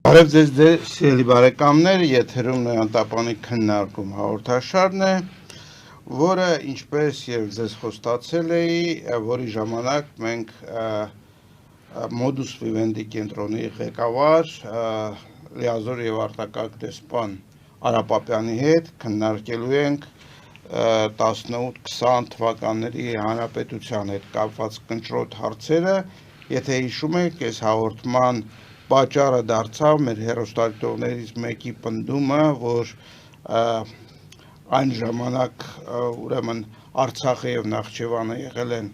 Բարև ձեզ սիրելի բարեկամներ, եթերում Նոյանտապանի քննարկում հաղորդաշարն է, որը ինչպես եւ ձեզ խոստացել էի, որի ժամանակ մենք Modus Vivendi կենտրոնի ղեկավար լիազոր եւ արտակարգ դեսպան Արա Պապյանի հետ քննարկելու ենք 18-20 թվականների հանրապետության հետ կապված կնճռոտ հարցերը, եթե հիշում եք, այս հաղորդման պատճառը դարձավ մեր հեռուստադիտողներից մեկի պնդումը, որ այն ժամանակ ուրեմն Արցախը եւ Նախճեվանը եղել են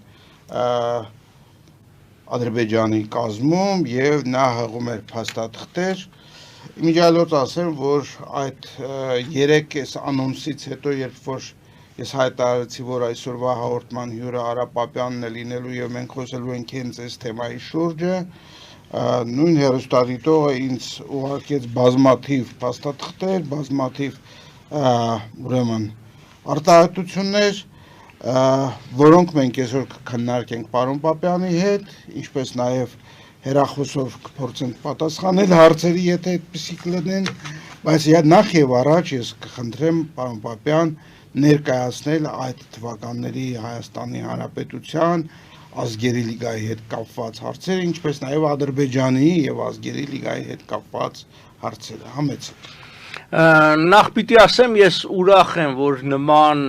Ադրբեջանի կազմում եւ նա հղում էր փաստաթղթեր։ Իմիջիալոց ասեմ, որ այդ 3 այս անոնսից հետո, երբ որ ես հայտարարեցի, որ այսօրվա հաղորդման հյուրը Արա Պապյանն է լինելու եւ մենք խոսելու ենք հենց այս թեմայի շուրջը, նույն հեռուստադիտողը ինձ ուղարկեց բազմաթիվ փաստաթղթեր, բազմաթիվ ուրեմն արտահայտություններ, որոնք մենք այսօր կքննարկենք պարոն Պապյանի հետ, ինչպես նաև հեռախոսով կփորձենք պատասխանել հարցերի, եթե այդպիսիք լինեն, բայց նախ եւ առաջ ես կխնդրեմ պարոն Պապյան ներկայացնել այդ թվականների Հայաստանի Հանրապետության ազգերի լիգայի հետ կապված հարցերը, ինչպես նաև Ադրբեջանի եւ ազգերի լիգայի հետ կապված հարցերը, համեցեք։ Նախ պիտի ասեմ, ես ուրախ եմ, որ նման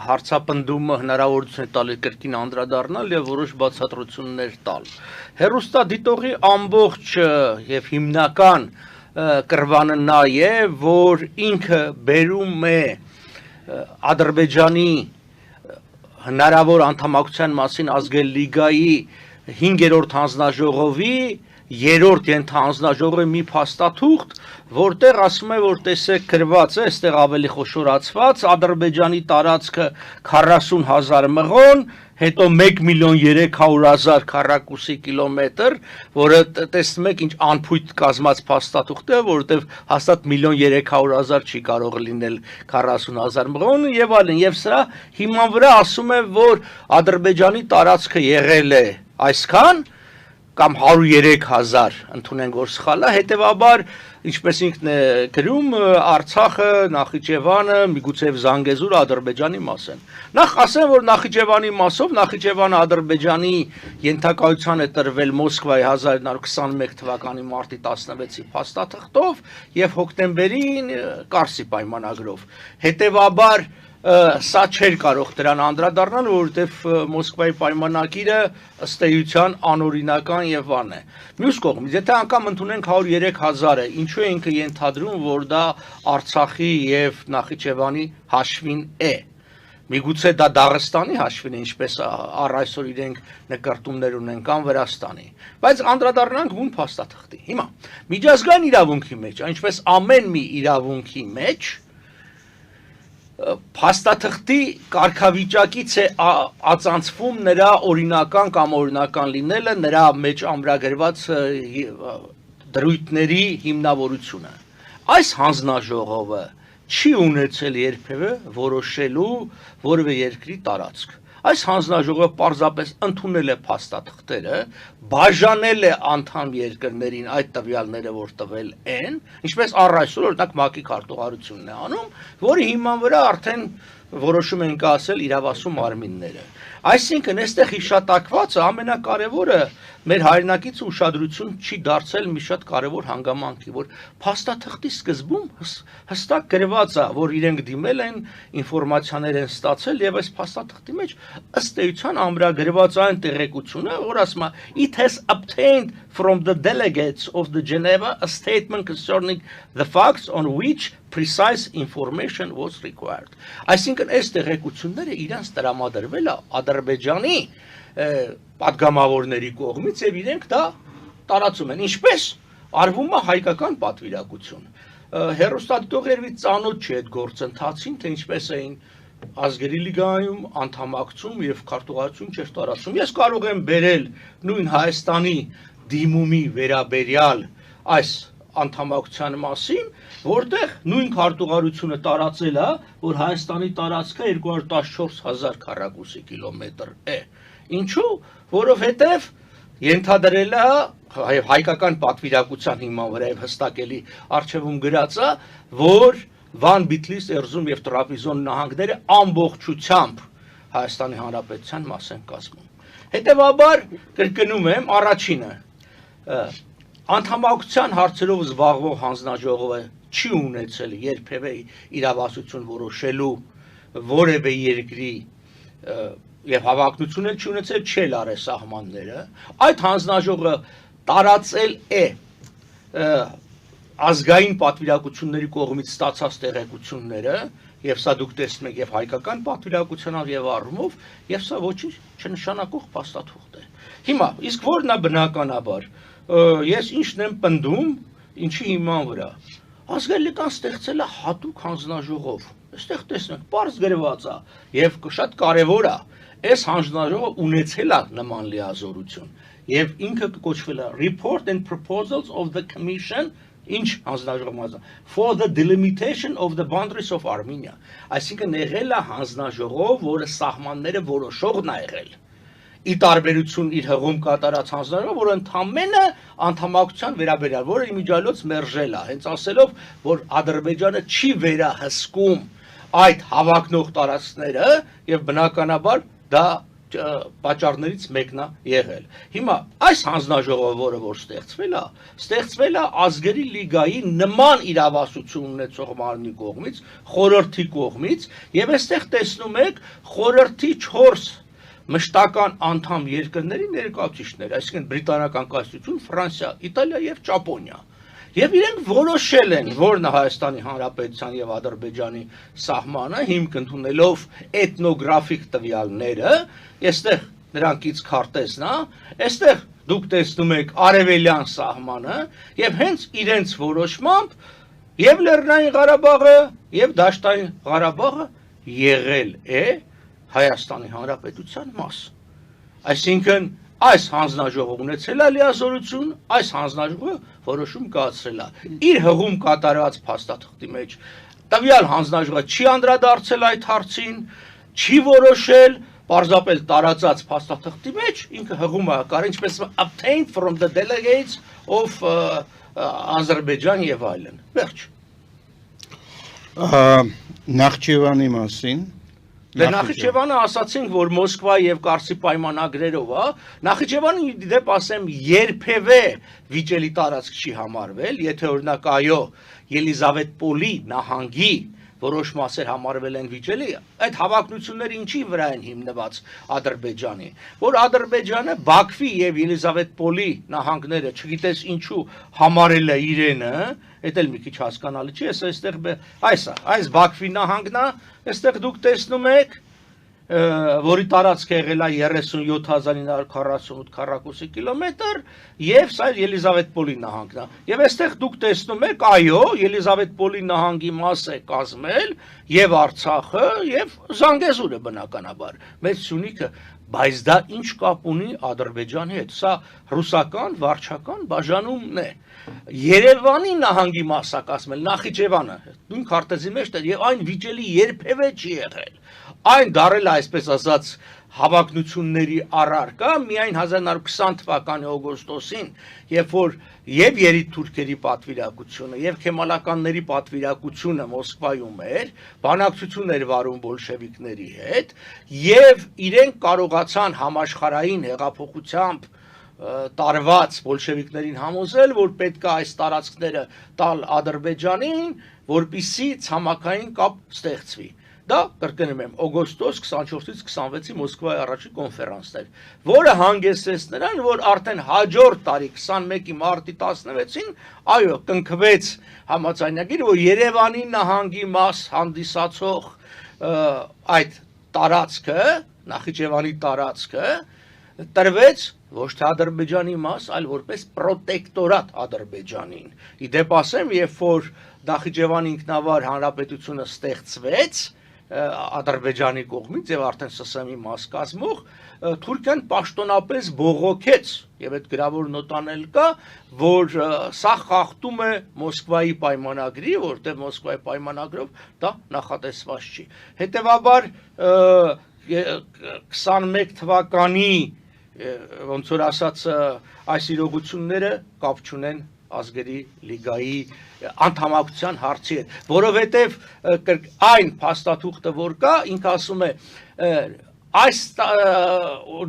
հարցապնդումը հնարավորություն է տալի կրկին անդրադառնալ եւ որոշ բացատրություններ տալ։ Հեռուստադիտողի ամբողջ եւ հիմնական կրվանը նա է, որ ինքը բերում է Ադրբեջանի հնարավոր անդամակցության մասին ազգերի լիգայի 5-րդ հանձնաժողովի 3-րդ ենթահանձնաժողովի մի փաստաթուղթ, որտեղ ասում է, որ տեսեք գրված է, այստեղ ավելի խոշորացված, Ադրբեջանի տարածքը 40,000 մղոն, հետո 1,300,000 քառակուսի կիլոմետր, որը տեսնում եք ինչ անփույթ կազմած փաստաթուղթ է, որովհետև հաստատ 1,300,000 չի կարող լինել 40,000 մղոն եւ այլն, եւ սրա հիման վրա ասում է, որ Ադրբեջանի տարածքը եղել է այսքան կամ 103,000 ընդունենք որ սխալ է, հետեւաբար ինչպես ինքն է գրում, Արցախը, Նախիջևանը, միգուցե Զանգեզուրը Ադրբեջանի մաս են։ Նախ ասեմ, որ Նախիջևանի մասով Նախիջևանը Ադրբեջանի ենթակայության է տրվել Մոսկվայի 1921 թվականի մարտի 16-ի փաստաթղթով եւ հոկտեմբերին Կարսի պայմանագրով։ Հետեւաբար սա չէր կարող դրան անդրադառնալ, որովհետև Մոսկվայի պայմանագիրը ըստ էության անօրինական եւ բան է։ Մյուս կողմից, եթե անգամ ընդունենք 103,000-ը, ինչու է ինքը ենթադրում, որ դա Արցախի եւ Նախիջևանի հաշվին է։ Միգուցե դա Դաղստանի հաշվին է, ինչպես առ այսօր իրենք նկարտումներ ունեն կամ Վրաստանի։ Բայց անդրադառնանք բուն փաստաթղթի։ Հիմա միջազգային իրավունքի մեջ, ինչպես ամեն մի իրավունքի մեջ, փաստաթղթի կարգավիճակից է ածանցվում նրա օրինական կամ օրինական լինելը, նրա մեջ ամրագրված դրույթների հիմնավորությունը։ Այս հանձնաժողովը չի ունեցել երբևէ որոշելու որևէ երկրի տարածք։ Այս հանձնաժողովը պարզապես ընդունել է փաստաթղթերը, բաժանել է անդամ երկրներին այդ տվյալները, որ տվել են, ինչպես առ այսօր օրինակ ՄԱԿ-ի քարտուղարությունն է անում, որի հիման վրա արդեն որոշում են կասել իրավասու մարմինները։ Այսինքն, այստեղ հիշատակվածը ամենակարևորը մեր հայրենակից ուշադրություն չի դարձել մի շատ կարևոր հանգամանքի, որ փաստաթղթի սկզբում հստակ գրված է, որ իրենք դիմել են, ինֆորմացիաներ են ստացել եւ այս փաստաթղթի մեջ ըստ էության ամրագրված այն տեղեկությունը, որ ասում է it has obtained from the delegates of the Geneva a statement concerning the facts on which precise information was required. Այսինքն այս տեղեկությունները իրանց տրամադրվել է Ադրբեջանի պատգամավորների կողմից եւ իրենք դա տարածում են, ինչպես արվում է հայկական պատվիրակություն։ Հեռուստադիտողերից ծանոթ չի այդ գործընթացին, թե ինչպես էին ազգերի լիգայում անդամակցում եւ քարտուղարություն չէր տարածում։ Ես կարող եմ բերել նույն Հայաստանի դիմումի վերաբերյալ այս անդամակցության մասին, որտեղ նույն քարտուղարությունը տարածել է, որ Հայաստանի տարածքը 214,000 քառակուսի կիլոմետր է։ Ինչու՞, որովհետև ենթադրել է հայկական պատվիրակության հիման վրա եւ հստակելի արխիվում գրած է, որ Վան Բիթլիս, Էրզրում եւ Տրապիզոն նահանգները ամբողջությամբ Հայաստանի Հանրապետության մաս են կազմում։ Հետևաբար կրկնում եմ, առաջինը անդամակցության հարցերով զբաղվող հանձնաժողովը չի ունեցել երբևէ իրավասություն որոշելու որևէ երկրի եւ հավակնություն էլ չի ունեցել չել արել սահմանները, այդ հանձնաժողովը տարածել է ազգային պատվիրակությունների կողմից ստացած տեղեկությունները, եւ սա դուք տեսնում եք եւ հայկական պատվիրակությանով եւ առումով, եւ սա ոչինչ չնշանակող փաստաթուղթ է։ Հիմա, իսկ որն է բնականաբար, ես ինչն եմ պնդում, ինչի հիման վրա։ Ազգայնական ստեղծել է հատուկ հանձնաժողով։ Այստեղ տեսնենք, բարձ գրված է եւ շատ կարեւոր է, այս հանձնաժողովը ունեցել է նման լիազորություն եւ ինքը կոչվել է Report and Proposals of the Commission Ինչ հանձնաժողովը for the delimitation of the boundaries of Armenia, այսինքն եղել է հանձնաժողով, որը սահմանները որոշողն է եղել։ Ի տարբերություն իր հղում կատարած հանձնաժողովը, որը ընդամենը անդամակցության վերաբերյալ, որը իմիջիալոց մերժել է, հենց ասելով, որ Ադրբեջանը չի վերահսկում այդ հավակնող տարածքները եւ բնականաբար դա պատճառներից մեկն է եղել։ Հիմա այս հանձնաժողովը, որը որ ստեղծվել է ազգերի լիգայի նման իրավասություն ունեցող մարմնի կողմից, խորհրդի կողմից, եւ այստեղ տեսնում եք խորհրդի 4 մշտական անդամ երկրների ներկայացուցիչներ, այսինքն Բրիտանական կայսրություն, Ֆրանսիա, Իտալիա եւ Ճապոնիա։ Եվ իրենք որոշել են, որն է Հայաստանի Հանրապետության եւ Ադրբեջանի սահմանը, հիմք ընդունելով էթնոգրաֆիկ տվյալները, այստեղ նրանքից քարտեզն է, այստեղ դուք տեսնում եք արևելյան սահմանը, եւ հենց իրենց որոշմամբ եւ Լեռնային Ղարաբաղը եւ Դաշտային Ղարաբաղը եղել է Հայաստանի Հանրապետության մաս։ Այսինքն այս հանձնաժողովը ունեցել է լիազորություն, այս հանձնաժողովը որոշում կայացրել է։ Իր հղում կատարած փաստաթղթի մեջ տվյալ հանձնաժողովը չի անդրադարձել այդ հարցին, չի որոշել, պարզապես տարածած փաստաթղթի մեջ ինքը հղում է կար, ինչպես obtained from the delegates of Azerbaijan եւ այլն։ Վերջ։ Նախճեվանի մասին Նախիջևանը ասացինք, որ Մոսկվա եւ Կարսի պայմանագրերով է, Նախիջևանը դեպ ասեմ երբևէ վիճելի տարածք չի համարվել, եթե օրինակ այո Ելիզավետպոլի նահանգի որոշ մասեր համարվել են վիճելի, այդ հավակնությունները ինչի վրա են հիմնված Ադրբեջանի, որ Ադրբեջանը Բաքվի եւ Ելիզավետպոլի նահանգները, չգիտես ինչու համարել է իրենը, դա էլ մի քիչ հասկանալի չի, այս Բաքվի նահանգն է, այստեղ դուք տեսնում եք, որի տարածքը եղել է 37948 քառակուսի կիլոմետր եւ սա Ելիզավետպոլի նահանգն է։ Եվ այստեղ դուք տեսնում եք, այո, Ելիզավետպոլի նահանգի մաս է կազմել եւ Արցախը եւ Զանգեզուրը բնականաբար։ Մեծ Սյունիքը, բայց դա ինչ կապ ունի Ադրբեջանի հետ։ Սա ռուսական վարչական բաժանումն է։ Երևանի նահանգի մաս է կազմել Նախիջևանը։ Նույն քարտեզի մեջ է եւ այն վիճելի երբևէ չի եղել։ Այն դարել է, այսպես ասած, հավակնությունների առարկա միայն 1920 թվականի օգոստոսին, երբ որ եւ երիտթուրքերի պատվիրակությունը եւ քեմալականների պատվիրակությունը Մոսկվայում էր, բանակցություն էր վարում բոլշևիկների հետ եւ իրենք կարողացան համաշխարհային հեղափոխությամբ տարված բոլշևիկներին համոզել, որ պետք է այս տարածքները տալ Ադրբեջանին, որպիսի ցամաքային կապ ստեղծվի։ Դա կրկնում եմ օգոստոս 24-ից 26-ի Մոսկվայի առաջին կոնֆերանսն էր, որը հանգեցրեց նրան, որ արդեն հաջորդ տարի 21-ի մարտի 16-ին, այո, կնքվեց համաձայնագիր, որ Երևանի նահանգի մաս հանդիսացող այդ տարածքը, Նախիջևանի տարածքը տրվեց ոչ թե Ադրբեջանի մաս, այլ որպես պրոտեկտորատ Ադրբեջանին։ Իդեպ ասեմ, երբ որ Նախիջևանի ինքնավար հանրապետությունը ստեղծվեց Ադրբեջանի կողմից եւ արդեն ՍՍՄ-ի մաս կազմող, Թուրքիան պաշտոնապես բողոքեց եւ այդ գրավոր նոտանել կա, որ սա խախտում է Մոսկվայի պայմանագրի, որտեղ Մոսկվայի պայմանագրով դա նախատեսված չի։ Հետևաբար 21 թվականի ոնց որ ասած այս իրողությունները կապ չունեն ազգերի լիգայի անդամակցության հարցի հետ, որովհետև այն փաստաթուղթը, որ կա, ինքը ասում է այս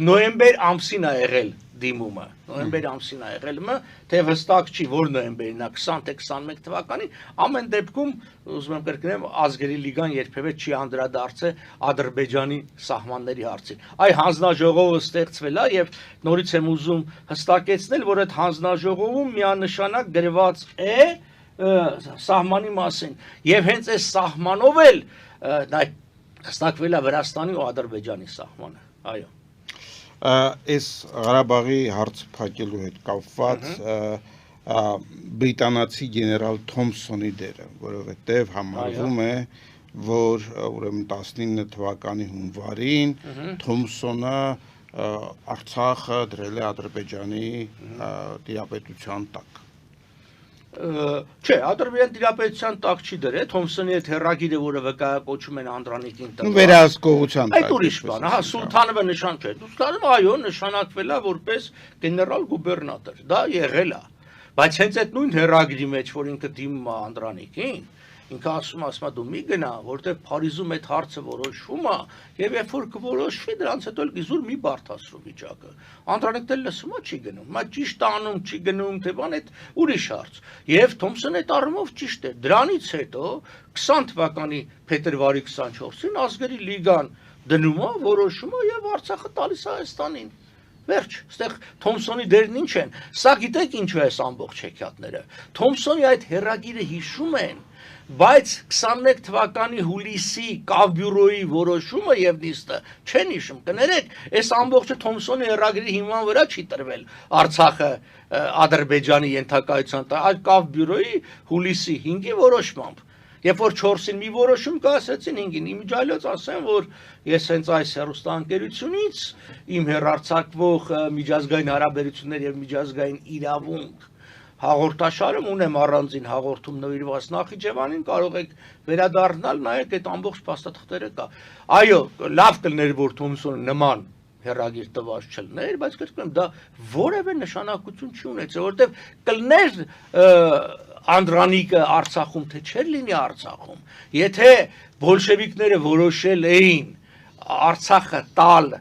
նոյեմբեր ամսին է եղել դիմումը, նոյեմբեր ամսին է եղել, թե հստակ չի, որ նոյեմբերին է, 20 թե 21 թվականին, ամեն դեպքում, ուզում եմ կրկնեմ, ազգերի լիգան երբևէ չի անդրադարձել Ադրբեջանի սահմանների հարցին։ Այ հանձնաժողովը ստեղծվել է եւ նորից եմ ուզում հստակեցնել, որ այդ հանձնաժողովում միանշանակ գրված է սահմանի մասին եւ հենց այս սահմանով էլ հստակվել է Վրաստանի ու Ադրբեջանի սահմանը, այո։ Այս Ղարաբաղի հարցը փակելու հետ կապված բրիտանացի գեներալ Թոմփսոնի դերը, որովհետև համարվում է, որ ուրեմն 19 թվականի հունվարին Թոմփսոնը Արցախը դրել է Ադրբեջանի տիրապետության տակ։ Չէ, Ադրբեջանի տիրապետության տակ չի դրել, Թոմփսոնի այդ հեռագիրը, որը վկայակոչում են Անդրանիկին տված։ Վերահսկողության տակ։ Այդ ուրիշ բան, հա, Սուլթանովը նշան չէ։ Սուլթանովը այո, նշանակվել է որպես գեներալ գուբերնատոր։ Դա եղել է։ Բայց հենց այդ նույն հեռագիրի մեջ, որ ինքը դիմում է Անդրանիկին, ինքը ասում է դու մի գնա, որտեղ Փարիզում այդ հարցը որոշվում է, եւ երբ որ կորոշվի, դրանց հետո էլ իզուր մի բարդացրու վիճակը։ Անդրանիկն էլ լսում է, չի գնում, մա ճիշտ անում, չի գնում, թե բան այդ ուրիշ հարց։ Եվ Թոմփսոնը այդ առումով ճիշտ է։ Դրանից հետո 20 թվականի փետրվարի 24-ին ազգերի լիգան դնում է, որոշում է եւ Արցախը տալիս է Հայաստանին։ Վերջ, այստեղ Թոմփսոնի դերն ինչ են։ Սա գիտեք ինչու է այս ամբողջ հեքիաթները։ Թոմփսոնի այդ հեռագիրը հիշում են, բայց 21 թվականի հուլիսի Կավբյուրոյի որոշումը եւ նիստը չեն հիշում։ Կներեք, այս ամբողջը Թոմփսոնի հեռագիրի հիման վրա չի տրվել Արցախը Ադրբեջանի ենթակայության տակ, այլ Կավբյուրոյի հուլիսի 5-ի որոշմամբ։ Երբ որ 4-ին մի որոշում կա, ասեցին 5-ին, իմիջիայլոց ասեմ, որ ես հենց այս հեռուստաընկերությունից իմ հեռարձակվող միջազգային հարաբերություններ եւ միջազգային իրավունք հաղորդաշարում ունեմ առանձին հաղորդում նվիրված Նախիջևանին, կարող եք վերադառնալ, նայեք այդ ամբողջ փաստաթղթերը կա։ Այո, լավ կլներ, որ Թոմփսոնը նման հեռագիր տված չլներ, բայց կրկնում դա որևէ նշանակություն չի ունեցել, որովհետև կլներ Անդրանիկը Արցախում թե չէր լինի Արցախում, եթե բոլշևիկները որոշել էին Արցախը տալ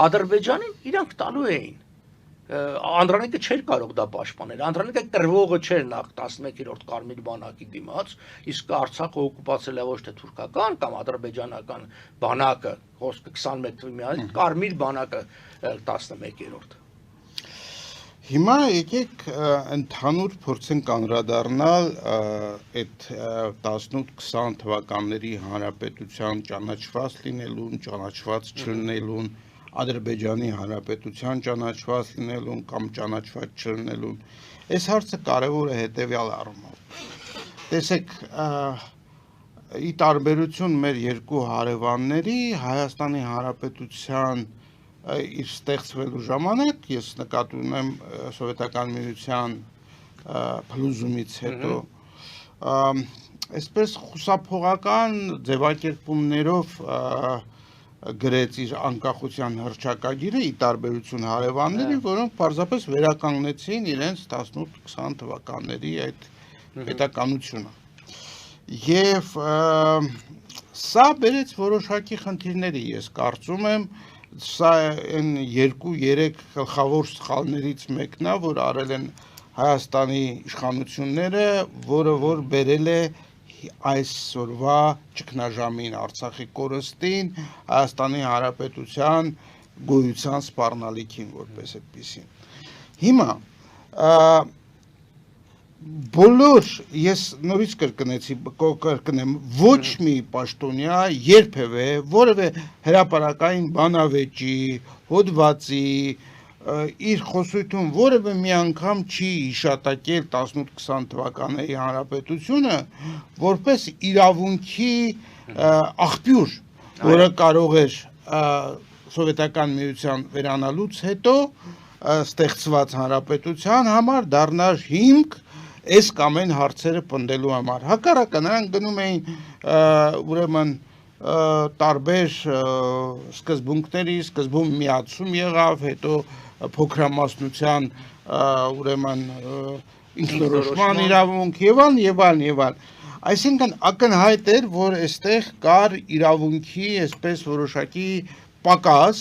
Ադրբեջանին, իրանք տալու էին։ Անդրանիկը չէր կարող դա պաշտպանել, Անդրանիկը կրվողը չէր նախ 11-րդ Կարմիր բանակի դիմաց, իսկ Արցախը օկուպացել է ոչ թե թուրքական կամ ադրբեջանական բանակը, խոսքը 21 թվականին, Կարմիր բանակը 11-րդ։ Հիմա եկեք ընդհանուր փորձենք անդրադառնալ այդ 18-20 թվականների հանրապետության ճանաչված լինելուն, ճանաչված չլինելուն, Ադրբեջանի հանրապետության ճանաչված լինելուն կամ ճանաչված չլինելուն։ Այս հարցը կարևոր է հետևյալ առումով։ Տեսեք, ի տարբերություն մեր երկու հարևանների, Հայաստանի հանրապետության իր ստեղծվելու ժամանակ, ես նկատի ունեմ Սովետական միության փլուզումից հետո, այսպես խուսափողական ձևակերպումներով գրեց իր անկախության հռչակագիրը ի տարբերություն հարևանների, որոնք պարզապես վերականգնեցին իրենց 18-20 թվականների այդ պետականությունը։ Եվ սա բերեց որոշակի խնդիրների, ես կարծում եմ, սա այն 2-3 գլխավոր սխալներից մեկն է, որ արել են Հայաստանի իշխանությունները, որը որ բերել է այսօրվա ճգնաժամին, Արցախի կորստին, Հայաստանի Հանրապետության գոյության սպառնալիքին որպես այդպիսին։ Հիմա բոլոր, ես նորից կրկնեմ, ոչ մի պաշտոնյա երբևէ որևէ հրապարակային բանավեճի, հոդվածի, իր խոսույթում որևէ մի անգամ չի հիշատակել 18-20 թվականների հանրապետությունը որպես իրավունքի աղբյուր, որը կարող էր Սովետական միության վերանալուց հետո ստեղծված հանրապետության համար դառնալ հիմք այս կամ այն հարցերը պնդելու համար։ Հակառակը նրանք գնում էին ուրեմն տարբեր սկզբունքների, սկզբում միացում եղավ, հետո փոքրամասնության ուրեմն ինքնորոշման իրավունք եւ այլն Այսինքն ակնհայտ էր, որ այստեղ կար իրավունքի այսպես որոշակի պակաս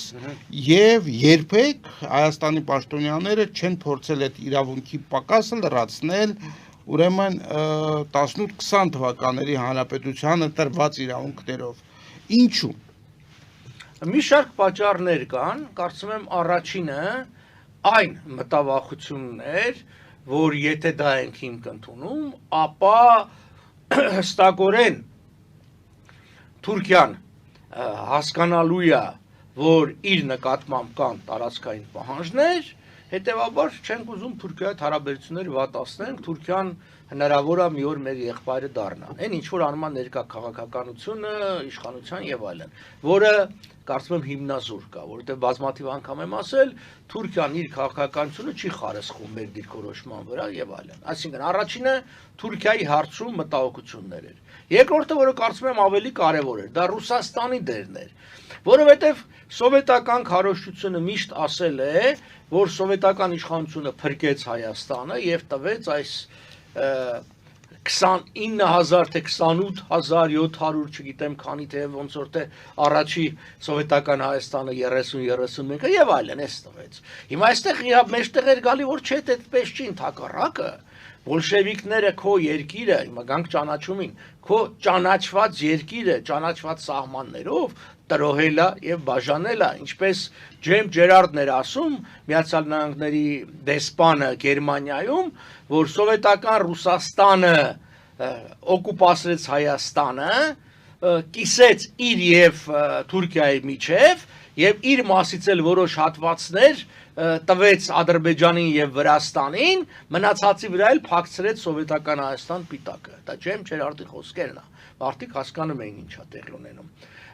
եւ երբեք Հայաստանի պաշտոնյաները չեն փորձել այդ իրավունքի պակասը լրացնել ուրեմն 18-20 թվականների հանրապետությանը տրված իրավունքներով ինչու մի շարք պատճառներ կան կարծում եմ առաջինը այն մտավախությունն էր որ եթե դա ենք հիմք ընդունում ապա հստակորեն Թուրքիան հասկանալու է, որ իր նկատմամբ կան տարածքային պահանջներ, հետևաբար չենք ուզում Թուրքիայի հարաբերությունները վատացնենք, Թուրքիան հնարավոր է մի օր մեր եղբայրը դառնա։ Այն ինչ որ անում է ներկա քաղաքականությունը, իշխանության եւ այլն, որը կարծում եմ հիմնազոր կա, որովհետեւ բազմաթիվ անգամ եմ ասել, Թուրքիան իր քաղաքականությունը չի խարսխում մեր դիրքորոշման վրա եւ այլն։ Այսինքն առաջինը Թուրքիայի հարցում մտահոգություններ էր։ Երկրորդը, որը կարծում եմ ավելի կարևոր էր, դա Ռուսաստանի դերն էր, որովհետեւ սովետական քարոզչությունը միշտ ասել է, որ սովետական իշխանությունը փրկեց Հայաստանը եւ տվեց այս 29,000 թե 28,700 չգիտեմ քանի թե ոնց որ թե առաջի սովետական Հայաստանը 30-31 եւ այլն էս տվեց։ Հիմա այստեղ մեջտեղ էր գալի որ չէ այդպես չի ընդհակառակը բոլշևիկները քո երկիրը հիմա գանք ճանաչումին քո ճանաչված երկիրը ճանաչված սահմաններով տրոհելա եւ բաժանելա ինչպես Ջեյմս Ջերարդն էր ասում Միացյալ Նահանգների դեսպանը Գերմանիայում որ սովետական Ռուսաստանը օկուպացրեց Հայաստանը կիսեց իր եւ Թուրքիայի միջև եւ իր մասից էլ որոշ հատվածներ տվեց Ադրբեջանին եւ Վրաստանին մնացածի վրա էլ փակցրեց սովետական Հայաստան պիտակը դա Ջեյմս Ջերարդի խոսքերն է մարդիկ հասկանում էին ինչա տեղի ունենում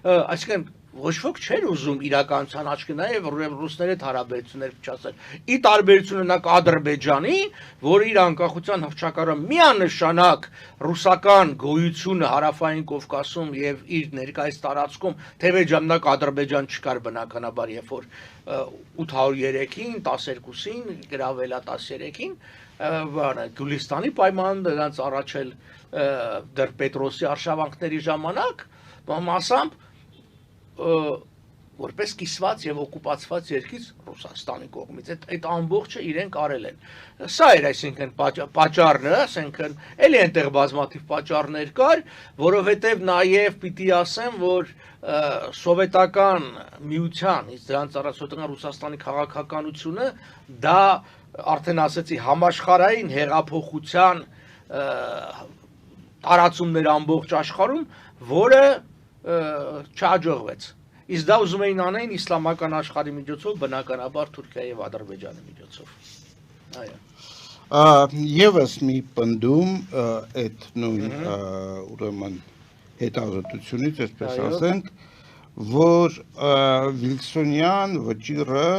այսինքն ոչ ոք չէր ուզում իրականության աչքի նայել ռուսների հետ հարաբերություններ փչացնել ի տարբերություն օրինակ Ադրբեջանի որը իր անկախության հռչակառը միանշանակ ռուսական գոյությունը հարավային Կովկասում եւ իր ներկայիս տարածքում թեւե ժամանակ Ադրբեջան չկար բնականաբար երբ որ 803-ին 12-ին գրավելա 13-ին Գյուլիստանի պայմանն դրանց առաջել դեռ Պետրոսի արշավանքների ժամանակ մասամբ որպես կիսված եւ օկուպացված երկիր Ռուսաստանի կողմից այդ ամբողջը իրենք արել են սա էր այսինքն պատճառը ասենքն էլի այնտեղ բազմաթիվ պատճառներ կար որովհետեւ նաեւ պիտի ասեմ որ սովետական միության իսկ դրանց առաջնորդական Ռուսաստանի քաղաքականությունը դա արդեն ասեցի համաշխարհային հեղափոխության տարածումներ ամբողջ աշխարհում որը չհաջողվեց իսկ դա ուզում էին անեն իսլամական աշխարհի միջոցով բնականաբար Թուրքիայի եւ Ադրբեջանի միջոցով այո եւս մի պնդում այդ նույն ուրեմն հետազոտությունից այսպես ասենք որ Վիլսոնյան վճիռը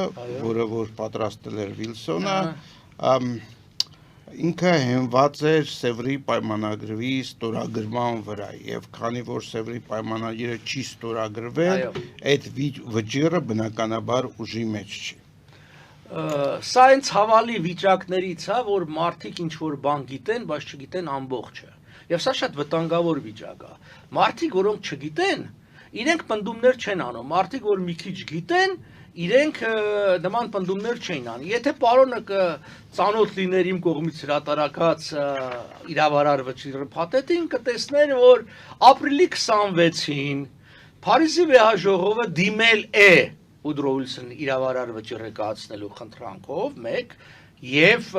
որը որ պատրաստել էր Վիլսոնը ինքը հենված էր Սևրի պայմանագրի ստորագրման վրա եւ քանի որ Սևրի պայմանագիրը չի ստորագրվել այդ վճիռը բնականաբար ուժի մեջ չի սա այն ցավալի վիճակներից է որ մարդիկ ինչ որ բան գիտեն բայց չգիտեն ամբողջը եւ սա շատ վտանգավոր վիճակ է մարդիկ որոնք չգիտեն իրենք պնդումներ չեն անում մարդիկ որ մի քիչ գիտեն իրենք նման պնդումներ չէին անի եթե պարոնը ծանոթ լիներ իմ կողմից հրատարակած իրավարար վճիռը փաթեթին կտեսներ որ ապրիլի 26-ին Փարիզի վեհաժողովը դիմել է Ուդրո Վիլսոնի իրավարար վճիռը կայացնելու խնդրանքով մեկ եւ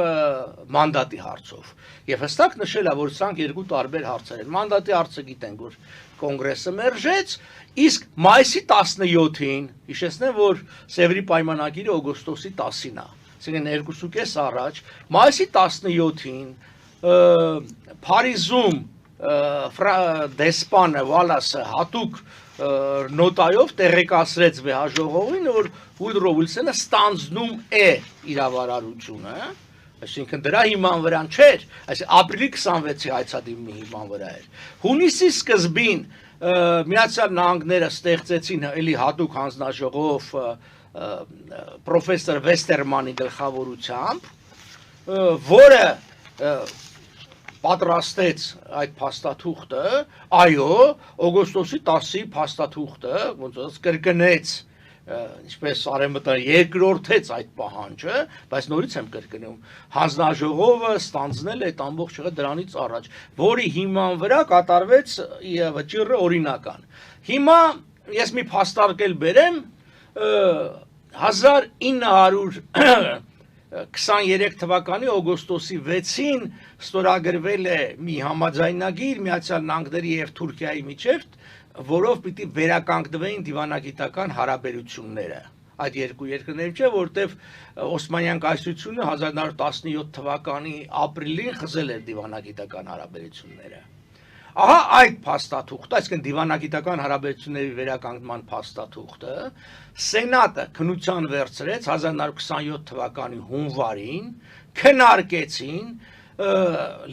մանդատի հարցով եւ հստակ նշել է որ սրանք երկու տարբեր հարցեր են մանդատի հարցը գիտենք որ կոնգրեսը մերժեց իսկ մայիսի 17-ին հիշեցնեմ որ Սևրի պայմանագիրը օգոստոսի 10-ին է ասենք 2.5 առաջ մայիսի 17-ին Փարիզում դեսպանը Վալասը հատուկ նոտայով տեղեկացրեց վեհաժողովին որ Ուդրո Վիլսոնը ստանձնում է իրավարարությունը այսինքն դրա հիման վրա չէր այսինքն ապրիլի 26-ի հայցադիմի հիման վրա էր հունիսի սկզբին Միացյալ Նահանգները ստեղծեցին էլի հատուկ հանձնաժողով պրոֆեսոր Վեստերմանի գլխավորությամբ, որը պատրաստեց այդ փաստաթուղթը, այո, օգոստոսի 10-ի փաստաթուղթը ոնց ասած կրկնեց, ինչպես արևմտյան երկրորդեց այդ պահանջը, բայց նորից եմ կրկնում, հանձնաժողովը ստանձնել է այդ ամբողջը դրանից առաջ, որի հիման վրա կատարվեց վճիռը օրինական։ Հիմա ես մի փաստարկել բերեմ 1923 թվականի օգոստոսի 6-ին ստորագրվել է մի համաձայնագիր Միացյալ Նահանգների եւ Թուրքիայի միջեւ, որով պիտի վերականգնվեին դիվանագիտական հարաբերությունները այդ երկու երկրների միջեւ, որտեվ Օսմանյան կայսրությունը 1917 թվականի ապրիլին խզել էր դիվանագիտական հարաբերությունները։ Ահա այդ փաստաթուղթը, այսինքն դիվանագիտական հարաբերությունների վերականգնման փաստաթուղթը Սենատը քննության վերցրեց 1927 թվականի հունվարին, քննարկեցին,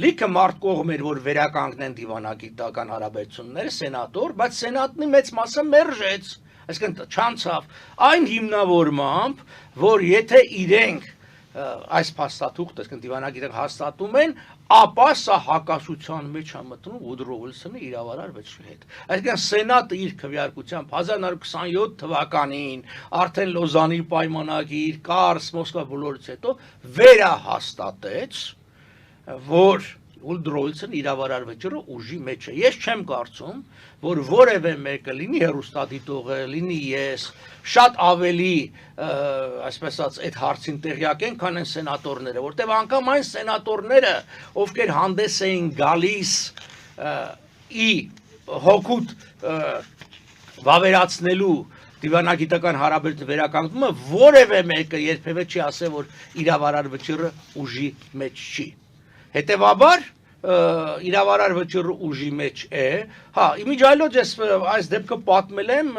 լիքը մարդ կողմեր, որ վերականգնեն դիվանագիտական հարաբերությունները, սենատոր, բայց սենատնի մեծ մասը մերժեց, այսինքն չանցավ այն հիմնավորմամբ, որ եթե իրենք այս փաստաթուղթը, այսինքն դիվանագիտական հաստատում են, ապա սա հակասության մեջ է մտնում Վուդրո Ուիլսոնի իրավարար վճռի հետ։ Այսինքն Սենատը իր քվեարկությամբ 1927 թվականին արդեն Լոզանի պայմանագիր, Կարս, Մոսկվա բոլորից հետո վերահաստատեց, որ Վուդրո Ուիլսոնի իրավարար վճռը ուժի մեջ է։ Ես չեմ կարծում, որ որևէ մեկը լինի հեռուստադիտողը, լինի ես, շատ ավելի, այսպես ասած, այդ հարցին տեղյակ են, քան են սենատորները, որտեղ անգամ այն սենատորները, ովքեր հանդես էին գալիս հօգուտ վավերացնելու դիվանագիտական հարաբերության վերականգնումը, որևէ մեկը երբևէ չի ասել, որ իրավարար վճռը ուժի մեջ չի։ Հետևաբար իրավարար վճռը ուժի մեջ է, հա, իմիջիայլոց ես այս դեպքը պատմել եմ,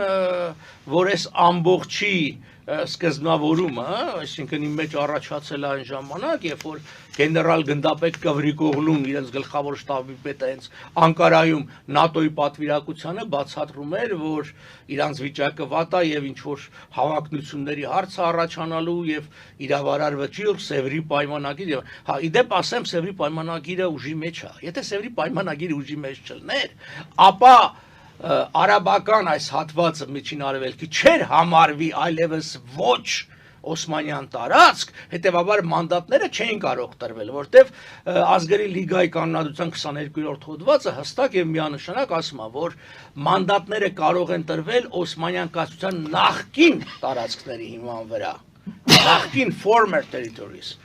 որ այս ամբողջի սկզբնավորումը, այսինքն իմ մեջ առաջացել այն ժամանակ, երբ որ գեներալ գնդապետ Կվրիկօղլուն իրենց գլխավոր շտաբի պետը հենց Անկարայում ՆԱՏՕ-ի պատվիրակությանը բացատրում էր, որ իրանց վիճակը վատ է եւ ինչ որ հավակնությունների հարց առաջանալու եւ իրավարար վճիռ, Սևրի պայմանագիր եւ հա, իդեպ ասեմ Սևրի պայմանագիրը ուժի մեջ է։ Եթե Սևրի պայմանագիրը ուժի մեջ չլներ, ապա արաբական այս հատվածը Միջին Արևելքի չէր համարվի այլևս ոչ Օսմանյան տարածք, հետևաբար մանդատները չէին կարող տրվել, որտեվ ազգերի լիգայի կանոնադրության 22-րդ հոդվածը հստակ եւ միանշանակ ասում է, որ մանդատները կարող են տրվել Օսմանյան կայսրության նախկին տարածքների հիման վրա, նախկին former territories,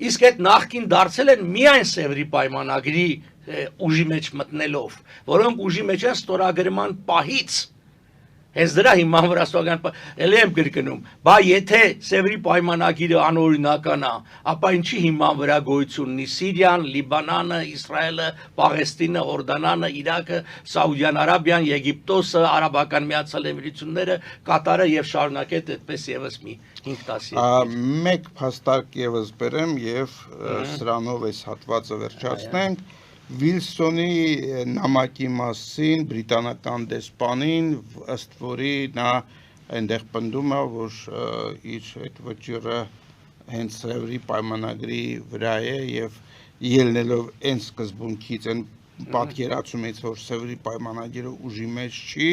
իսկ այդ նախկին դարձել են միայն Սևրի պայմանագրի ուժի մեջ մտնելով, որոնք ուժի մեջ են ստորագրման պահից, հենց դրա հիման վրա ստորագրման, էլի եմ կրկնում, բա եթե Սևրի պայմանագիրը անօրինական է, ապա ինչի հիման վրա գոյություն ունի Սիրիան, Լիբանանը, Իսրայելը, Պաղեստինը, Հորդանանը, Իրաքը, Սաուդյան Արաբիան, Եգիպտոսը, Արաբական Միացյալ Էմիրությունները, Կատարը եւ շարունակեց այդպես եւս մի 5-10 մեկ փաստարկ եւս բերեմ եւ սրանով այս հատվածը վերջացնենք։ Վիլսոնի նամակի մասին բրիտանական դեսպանին, ըստ որի նա այնտեղ պնդում է, որ իր այդ վճիռը հենց Սևրի պայմանագրի վրա է եւ ելնելով այն սկզբունքից, այն պատկերացումից, որ Սևրի պայմանագիրը ուժի մեջ չի,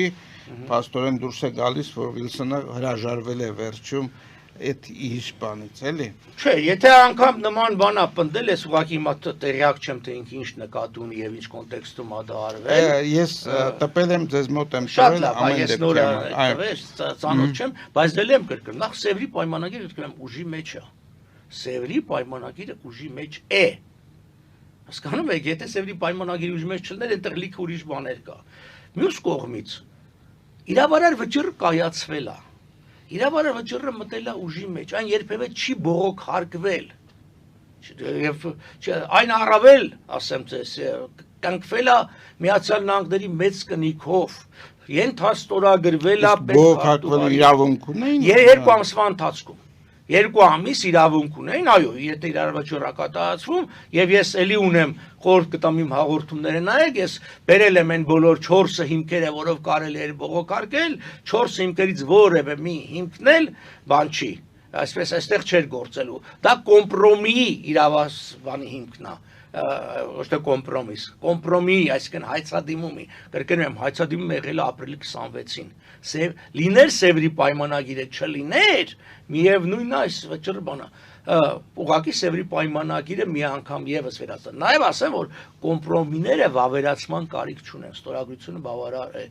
փաստորեն դուրս է գալիս, որ Վիլսոնը հրաժարվել է վերջում այդ իր բանից, էլի։ Չէ, եթե անգամ նման բան ա պնդել, ես ուղղակի հիմա տեղյակ չեմ, թե ինքը ինչ նկատի ունի եւ ինչ կոնտեքստում ա դա արվել։ Ես տպել եմ ձեզ մոտ եմ շատ տվել լավ, ամեն ես դեպքում։ նորը ծանոթ չեմ, բայց դեռ եմ կրկնում, նախ Սևրի պայմանագիրը կրկնեմ ուժի մեջ է։ Սևրի պայմանագիրը ուժի մեջ է։ Հասկանում եք, եթե Սևրի պայմանագիրը ուժի մեջ չլներ, այնտեղ լիքը ուրիշ բաներ կա։ Մյուս կողմից իրավարար վճիռը կայացվել է։ Իրավարար վճիռը մտել է ուժի մեջ, այն երբևէ չի բողոք հարկվել, եւ այն առավել, ասեմ ձեզ, կանգնել է Միացյալ Նահանգների մեծ կնիքով, ենթաստորագրվել է բողոք հարկվելու իրավունք ունեն երկու ամսվա ընթացքում, 2 ամիս իրավունք ունեն, այո, եթե իրար վրա չռակատացվում, եւ ես էլի ունեմ խորհուրդ կտամ իմ հաղորդումները նայեք, ես բերել եմ այն բոլոր 4 հիմքերը, որով կարելի է բողոքարկել, 4 հիմքերից որևէ մի հիմքն էլ բան չի, այսպես այստեղ չէր գործելու, դա կոմպրոմիի իրավասանի հիմքն է, ոչ թե կոմպրոմի, այսինքն հայցադիմումի, կրկնում եմ, հայցադիմումը եղել է ապրիլի 26-ին, լիներ Սևրի պայմանագիրը չլիներ, միևնույնն է այս վճռ բանը, ուղղակի Սևրի պայմանագիրը մի անգամ եւս վերացան։ Նաեւ ասեմ, որ կոմպրոմիները վավերացման կարիք չունեն, ստորագրությունը բավարար է։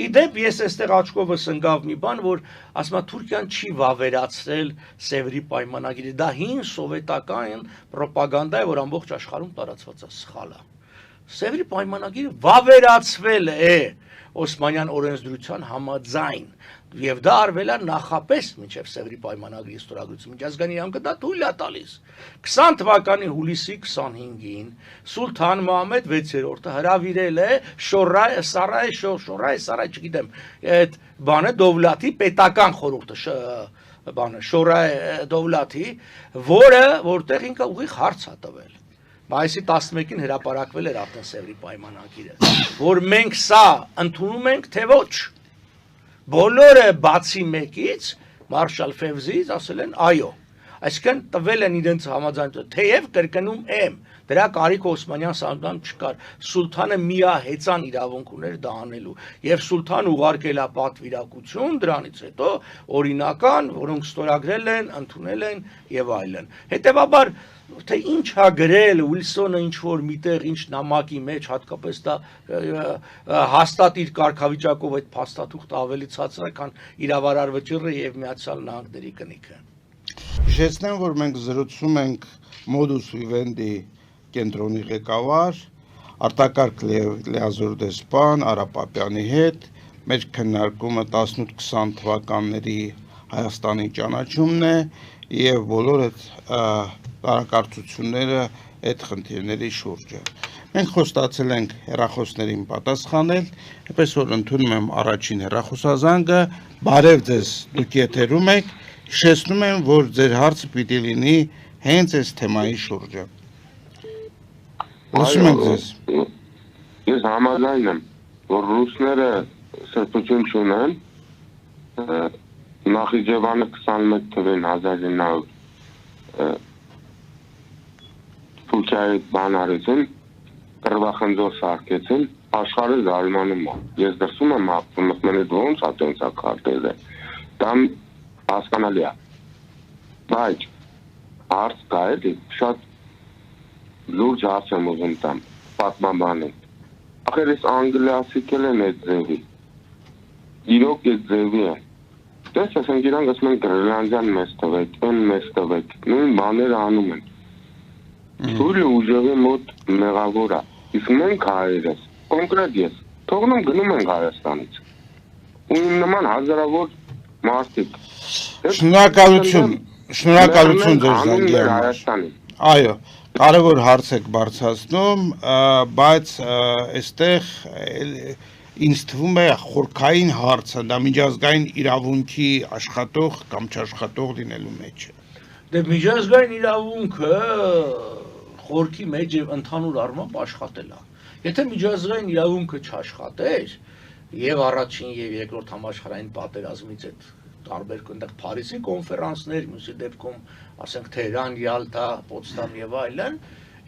Իդեպ ես այստեղ աչքովս ընկավ մի բան, որ ասում է Թուրքիան չի վավերացրել Սևրի պայմանագիրը, դա հին սովետական ռոպագանդա է, որ ամբողջ աշխարհում տարածված է, սխալ է։ Սևրի պայմանագիրը վավերացվել է Օսմանյան օրենսդրության համաձայն եւ դա արվել է նախապես մինչեւ Սևրի պայմանագրի ստորագրությունը միջազգային իրավունքը դա թույլ է տալիս 20 թվականի հուլիսի 25-ին Սուլթան Մոհամմեդ 6-րդը հրավիրել է Շորայ, չգիտեմ, այդ բանը Դովլաթի պետական խորհուրդը բանը Շորայ Դովլաթի, որտեղ ինքը ուղիղ հարց է տվել Մայիսի 11-ին հրապարակվել էր արդեն Սևրի պայմանագիրը, որ մենք սա ընդունում ենք, թե ոչ։ Բոլորը բացի մեկից, Մարշալ Ֆևզից ասել են այո։ Այսինքն տվել են իրենց համաձայնությունը, թեև կրկնում եմ, դրա կարիք Օսմանյան սահմանում չկար։ Սուլթանը միահեծան իրավունք ուներ դա անելու, եւ Սուլթան ուղարկել է պատվիրակություն, դրանից հետո օրինական, որոնք ստորագրել են, ընդունել են եւ այլն։ Հետեւաբար թե ինչ հա գրել Ուիլսոնը ինչ որ միտեղ ինչ նամակի մեջ հատկապես դա հաստատ իր կարգավիճակով այդ փաստաթուղթը ավելի ցածր է քան իրավարար վճիռը եւ Միացյալ Նահանգների կնիքը։ Հիշեցնեմ, որ մենք զրուցում ենք Modus Vivendi կենտրոնի ղեկավար արտակարգ լիազոր դեսպան Արա Պապյանի հետ մեր քննարկումը 18-20 թվականների Հայաստանի ճանաչումն է եւ բոլոր այդ տարակարծությունները այդ խնդիրների շուրջը։ Մենք խոստացել ենք հեռախոսներին պատասխանել, այնպես որ ընդունում եմ առաջին հեռախոսազանգը, բարև ձեզ, դուք եթերում եք, հիշեցնում եմ, որ ձեր հարցը պիտի լինի հենց այս թեմայի շուրջը։ Լսում ենք ձեզ։ Ես համաձայն եմ, որ ռուսները սրբություն չունեն, Նախիջևանը 21 թվին 1900 Թուրքիայի բան արեցին, կռվախնձոր սարքեցին, աշխարհը զարմանում է։ Ես դրսում եմ ապրում, մենդ ոնց է տենց ակարտել է։ Դա հասկանալի է։ Բայց հարց կա էլի, շատ լուրջ հարց եմ ուզում տամ, պատմաբանին։ Ախր ես անգլիացիքել են այդ ձևի։ Իրոք այդ ձևի է։ Դες ասենք իրանք ասում են Գրենլանդիան մեզ տվեք, այն մեզ տվեք, նույն բաները անում են։ Սուրը ուժեղի մոտ մեղավոր է, իսկ մենք հայերս, կոնկրետ ես, թողնում գնում ենք Հայաստանից։ Ու նման հազարավոր մարդիկ։ Շնորհակալություն ձեր զանգի համար։ Այո, կարևոր հարց եք բարձրացնում, բայց այստեղ ինձ թվում է խորքային հարցը, դա միջազգային իրավունքի աշխատող կամ չաշխատող լինելու մեջ է։ Դե միջազգային իրավունքը խորքի մեջ եւ ընդհանուր առմամբ աշխատել է։ Եթե միջազգային իրավունքը չաշխատեր եւ առաջին եւ երկրորդ համաշխարհային պատերազմից այդ տարբեր այնտեղ Փարիզի կոնֆերանսներ, մյուսի դեպքում ասենք Թեհրան, Յալտա, Պոտսդամ եւ այլն,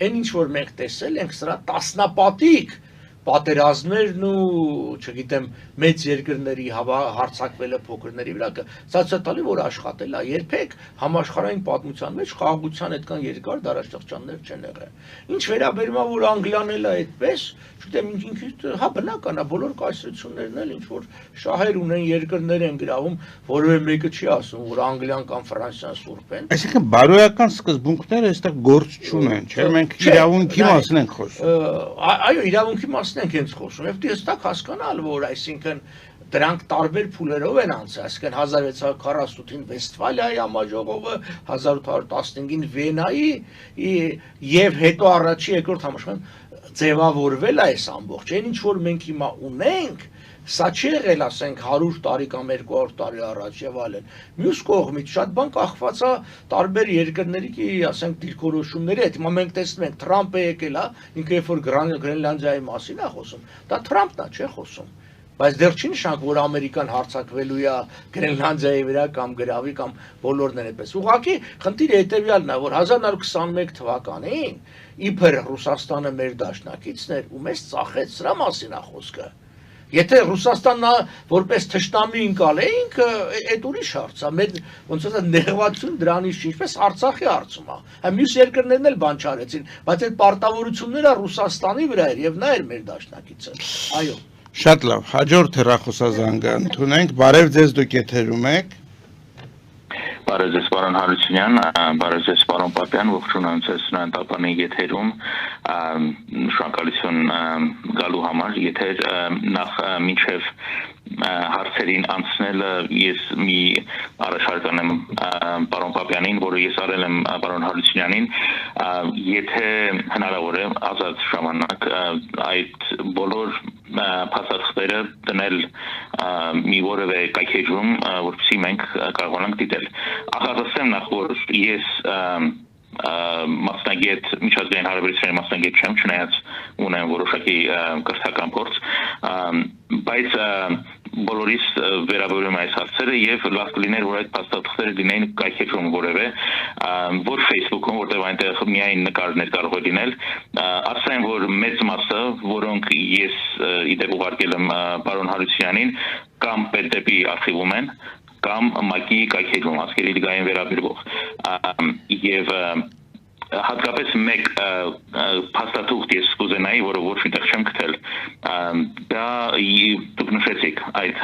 այն ինչ որ մենք տեսել ենք, սրա տասնապատիկ պատերազմներն ու, չգիտեմ, մեծ երկրների հարցակվելը փոքրների վրա, ցած տալի, որ աշխատել է, երբեք համաշխարհային պատմության մեջ խաղաղության այդքան երկար դարաշրջաններ չեն եղել։ Ինչ վերաբերում է, որ Անգլիան էլ է այդպես, չգիտեմ, ինքը հա բնական է, բոլոր կայսրություններն էլ ինչ որ շահեր ունեն, երկրներ են գրավում, որևէ մեկը չի ասում, որ Անգլիան կամ Ֆրանսիան սուրբ են։ Այսինքն բարոյական սկզբունքները այստեղ գործ չունեն, չէ՞, մենք իրավունքի մասին ենք խոսում։ Այո, իրավունքի մասին ենք հենց խոսում, եւ դες տակ հասկանալ, որ այսինքն դրանք տարբեր փուլերով են անցել, այսինքն 1648-ին Վեստֆալիայի համաժողովը, 1815-ին Վիեննայի եւ հետո առաջի երկրորդ համաշխարհային ձևավորվել է այս ամբողջ, այն ինչ որ մենք հիմա ունենք, սա չի եղել, ասենք 100 տարի կամ 200 տարի առաջ եւ այլն։ Մյուս կողմից շատ բան կախված է տարբեր երկրների, ասենք դիրքորոշումների հետ։ Հիմա մենք տեսնում ենք Թրամփը եկել է, ինքը երբ որ Գրենլանդիայի մասին է խոսում, դա Թրամփն է, չէ՞ խոսում։ Բայց դեռ չի նշանակում, որ Ամերիկան հարձակվելու է Գրենլանդիայի վրա կամ գրավի կամ բոլորն են այդպես։ Ուղղակի խնդիրը հետեւյալն է, որ 1921 թվականին իբր Ռուսաստանը մեր դաշնակիցն էր ու մեզ ծախեց, սրա մասին է խոսքը։ Եթե Ռուսաստանն որպես թշնամի ընկալեինք, այդ ուրիշ հարց է, մեր ոնց ասած նեղվածություն դրանից չի, ինչպես Արցախի հարցում է։ Հա մյուս երկրներն էլ բան չարեցին, բայց այդ պարտավորությունները Ռուսաստանի վրա էր եւ նա էր մեր դաշնակիցը։ Այո։ Շատ լավ, հաջորդ հեռախոսազանգը ընդունենք, բարև ձեզ, դուք եթերում եք։ Բարև ձեզ, պարոն Հարությունյան, բարև ձեզ, պարոն Պապյան, ողջունում ձեզ Նանտապանի եթերում, շնորհակալություն գալու համար, եթեր նախ մինչև հարցերին անցնելը ես մի առաջարկ անեմ պարոն Պապյանին, որը ես արել եմ պարոն Հարությունյանին, եթե հնարավոր է ազատ ժամանակ այդ բոլոր փաստաթղթերը դնել մի որևէ կայքեջում, որպեսզի մենք կարողանանք դիտել։ Ախազսեմ նախ, որ ես մասնագետ միջազգային հարաբերությունների մասնագետ չեմ, չնայած ունեմ որոշակի կրթական փորձ, բայց բոլորիս վերաբերում այս հարցերը եւ լավ կլիներ, որ այդ փաստաթղթերը լինեին կայքեջում որևէ, որ Facebook-ում, որտեղ այնտեղ միայն նկարներ կարող է լինել, ասեմ, որ մեծ մասը, որոնք ես իդեպ ուղարկել եմ պարոն Հարությունյանին, կամ պետդեպի արխիվում են, կամ ՄԱԿ-ի կայքեջում, ազգերի լիգային վերաբերվող, եւ հատկապես մեկ փաստաթուղթ ես կուզենայի, որը ոչ միտեղ չեմ գտել, դա դուք նշեցիք այդ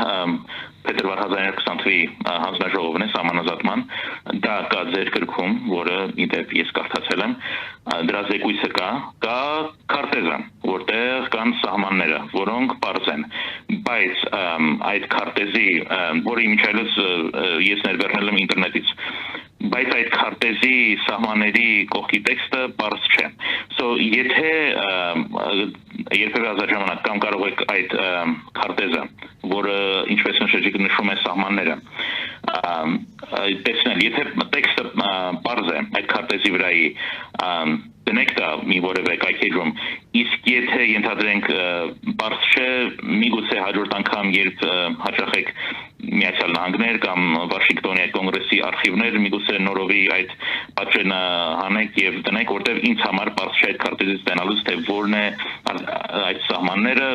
փետրվար 1920-ի հանձնաժողովն է սահմանազատման, դա կա ձեր գրքում, որը իդեպ ես կարդացել եմ, դրա զեկույցը կա քարտեզը, որտեղ կան սահմանները, որոնք պարզ են, բայց այդ քարտեզի, որը իմիջայլոց ես ներբեռնել եմ ինտերնետից, բայց այդ քարտեզի սահմանների կողքի տեքստը պարզ չէ։ Եթե երբևէ ազատ ժամանակ կամ կարող եք այդ քարտեզը, որը ինչպես նշեցիք նշում է սահմանները, տեսնել, եթե տեքստը պարզ է այդ քարտեզի վրայի, դնեք դա մի որևէ կայքեջում, իսկ եթե ենթադրենք պարզ չէ, միգուցե հաջորդ անգամ, երբ հաճախեք Միացյալ Նահանգներ կամ Վաշինգտոնի այդ կոնգրեսի արխիվներ, միգուցե նորովի այդ պատճենը հանեք եւ դնեք, որտեղ ինձ համար պարզ չէ այդ քարտեզից ստանալուց, թե որն է այդ սահմանները,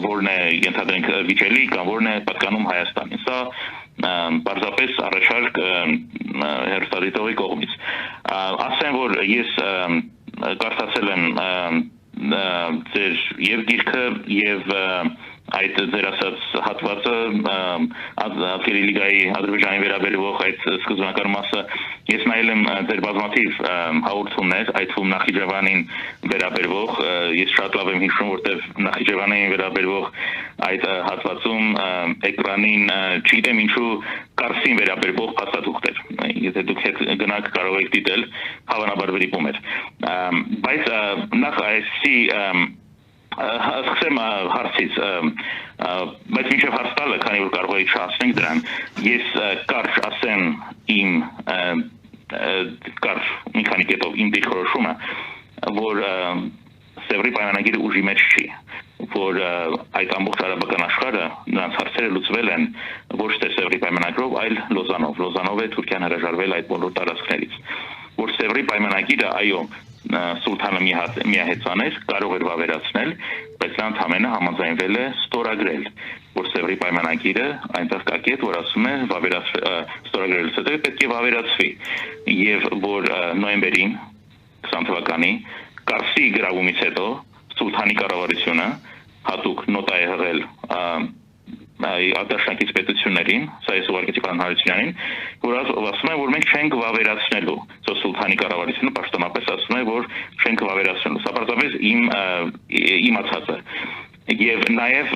որն է ենթադրենք վիճելի կամ որն է պատկանում Հայաստանին։ Սա պարզապես առաջարկ հերոստատիտողի կողմից։ Ասեմ, որ ես կարդացել եմ ձեր եւ գիրքը եւ այդ ձեր ասած հատվածը ազգերի լիգայի Ադրբեջանի վերաբերվող այդ սկզբնական մասը ես նայել եմ ձեր բազմաթիվ հաղորդումներ, այդ թվում Նախիջևանին վերաբերվող, ես շատ լավ եմ հիշում, որտեղ Նախիջևանին վերաբերվող այդ հատվածում էկրանին չգիտեմ ինչու Կարսին վերաբերվող փաստաթուղթեր, եթե դուք գնաք կարող եք դիտել, հավանաբար վերիպում էր, բայց նախ այսի սկսեմ հարցից, բայց մինչև հարց տալը, քանի որ կարող եք չհասնենք դրան, ես կարճ ասեմ իմ կարճ մի քանի կետով իմ դիրքորոշումը, որ Սևրի պայմանագիրը ուժի մեջ չի, որ այդ ամբողջ արաբական աշխարհը նրանց հարցերը լուծվել են ոչ թե Սևրի պայմանագրով, այլ Լոզանով։ Լոզանով է Թուրքիան հրաժարվել այդ բոլոր տարածքներից, որ Սևրի պայմանագիրը, այո, Սուլթանը միահեծաներ կարող էր վավերացնել, բայց նա ընդհանրապես համաձայնվել է ստորագրել, որ Սևրի պայմանագիրը այնտեղ կա կետ, որ ասում է ստորագրելուց հետո պետք է վավերացվի, եւ որ նոյեմբերին 20 թվականի Կարսի գրավումից հետո Սուլթանի կառավարությունը հատուկ նոտա է հղել արտաշնակից պետություններին, սա ես ուղարկեցի պարոն Հարությունյանին, որ ասում է, որ մենք չենք վավերացնելու, Սուլթանի կառավարությունը պաշտոնապես ասում է, որ չենք վավերացնելու, սա պարզապես իմացածը, եւ նաեւ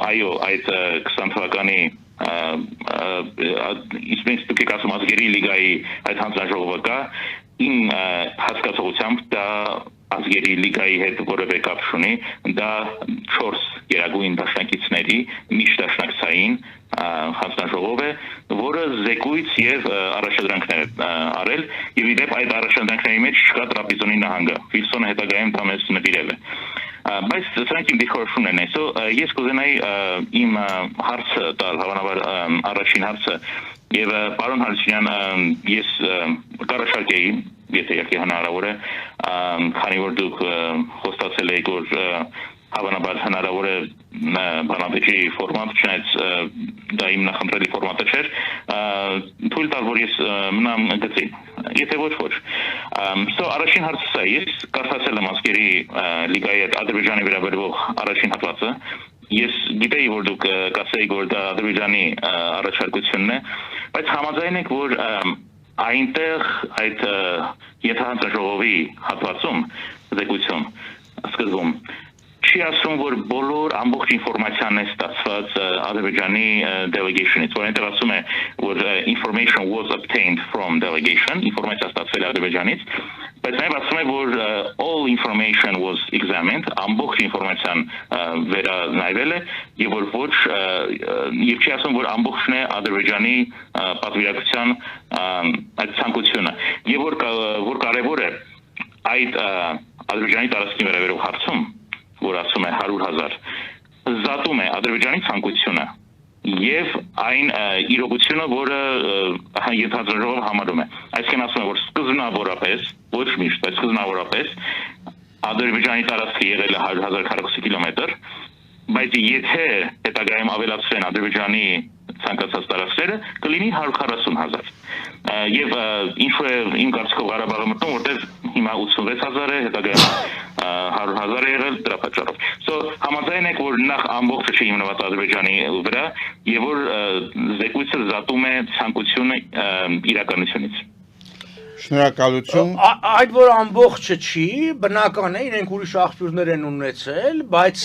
այո, այդ 20 թվականի իսկ դուք եք ասում ազգերի լիգայի այդ հանձնաժողովը կա, իմ հասկացողությամբ դա ազգերի լիգայի հետ որևէ կապ չունի, դա 4 գերագույն դաշնակիցների միջդաշնակցային հանձնաժողով է, որը զեկույց եւ առաջադրանքներ է արել, եւ իդեպ այդ առաջադրանքների մեջ չկա Տրապիզոնի նահանգը։ Վիլսոնը հետագայում դա մեզ նվիրել է։ Բայց սրանք իմ դիրքորոշումն են այսօ, ես կուզենայի իմ հարցը տալ, հավանաբար առաջին հարցը, եւ պարոն Հարությունյան, ես կառաջարկեի, եթե հնարավոր է, քանի որ դուք խոստացել եք, որ հավանաբար հնարավոր է բանավեճի ֆորմատ, չնայած դա իմ նախընտրելի ֆորմատը չէր, թույլ տալ, որ ես մնամ գծի, եթե ոչ։ Առաջին հարցը սա, ես կարդացել եմ ազգերի լիգայի հետ Ադրբեջանի վերաբերող առաջին հատվածը, ես գիտեի, որ դուք կասեիք, որ դա Ադրբեջանի առաջարկությունն է, բայց համաձայն եք, որ այնտեղ այդ ենթահանձնաժողովի հատվածում, զեկույցում, սկզբում չի ասում, որ բոլոր ամբողջ ինֆորմացիան է ստացված Ադրբեջանի delegationից, որ այնտեղ ասում է, որ information was obtained from delegation, ինֆորմացիա ստացվել է Ադրբեջանից, բայց նաև ասում է, որ all information was examined, ամբողջ ինֆորմացիան վերանայվել է, եւ որ ոչ եւ չի ասում, որ ամբողջն է Ադրբեջանի պատվիրակության այդ ցանկությունը, եւ որ կարեւոր է այդ Ադրբեջանի տարածքի վերաբերող հարցում, որ ասում է 100,000, զատում է Ադրբեջանի ցանկությունը եւ այն իրողությունը, որը ենթադրողը համարում է։ Այսինքն ասում է, որ սկզբնավորապես, ոչ միշտ, բայց սկզբնավորապես Ադրբեջանի տարածքը եղել է 100,000 քառակուսի կիլոմետր, բայց եթե հետագայում ավելացվեն Ադրբեջանի ցանկացած տարածքները, կլինի 140,000։ Եվ ինչու է իմ կարծիքով Ղարաբաղը մտնում, որտեղ հիմա 86,000 է, հետագայում 100,000 է եղել դրա պատճառով։ Համաձայն եք, որ նախ ամբողջը չի հիմնված Ադրբեջանի վրա, եւ որ զեկույցը զատում է ցանկությունը իրականությունից։ Շնորհակալություն։ Այդ որ ամբողջը չի, բնական է, իրենք ուրիշ աղբյուրներ են ունեցել, բայց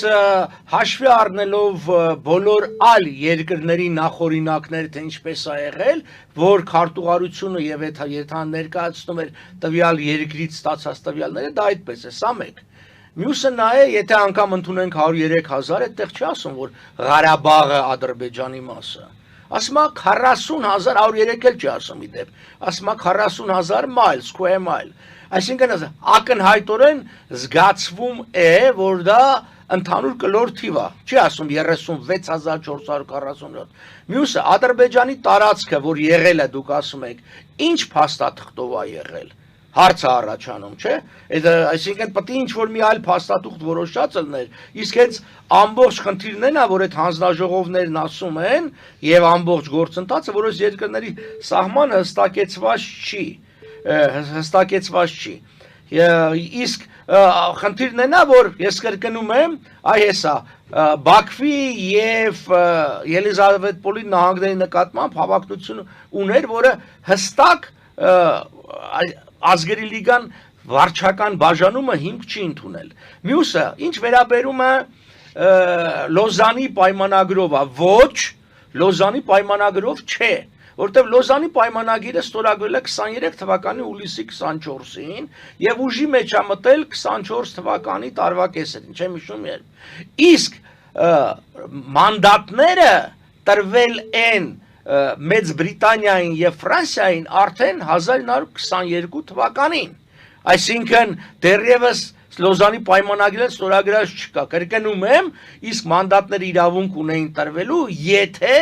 հաշվի առնելով բոլոր այլ երկրների նախօրինակներ, թե ինչպես է եղել, որ քարտուղարությունը եւ եթե ներկայացնում էր տվյալ երկրից ստացած տվյալները, դա այդպես է, սա մեկ։ Մյուսը նա է, եթե անգամ ընդունենք 103,000, այդտեղ չի ասում, որ Ղարաբաղը Ադրբեջանի մասը։ Ասում է 40,000, 103 էլ չի ասում իդեպ, ասում է 40,000 մայլ, square mile, այսինքն ակնհայտորեն զգացվում է, որ դա ընդհանուր կլոր թիվ է, չի ասում 36,447, մյուսը Ադրբեջանի տարածքը, որ եղել է, դուք ասում եք, ինչ փաստաթղթով է եղել, հարց է առաջանում, չէ, այսինքն պետք է ինչ-որ մի այլ փաստաթուղթ որոշած լիներ, իսկ հենց ամբողջ խնդիրն է նա, որ այդ հանձնաժողովներն ասում են եւ ամբողջ գործընթացը, որ այս երկրների սահմանը հստակեցված չի։ Իսկ խնդիրն է նա, որ ես կրկնում եմ, այ հեսա Բաքվի եւ Ելիզավետպոլի նահանգների նկատմամբ հավակնություն ուներ, որը հստակ ազգերի լիգան վարչական բաժանումը հիմք չի ընդունել։ Մյուսը, ինչ վերաբերում է Լոզանի պայմանագրով, ոչ, Լոզանի պայմանագրով չէ, որտեղ Լոզանի պայմանագիրը ստորագրվել է 23 թվականի հուլիսի 24-ին եւ ուժի մեջ է մտել 24 թվականի տարվա կեսերին, չեմ հիշում երբ։ Իսկ մանդատները տրվել են Մեծ Բրիտանիային եւ Ֆրանսիային արդեն 1922 թվականին, այսինքն դեռևս Լոզանի պայմանագիրը ստորագրած չկա, կրկնում եմ, իսկ մանդատները իրավունք ունեին տրվելու, եթե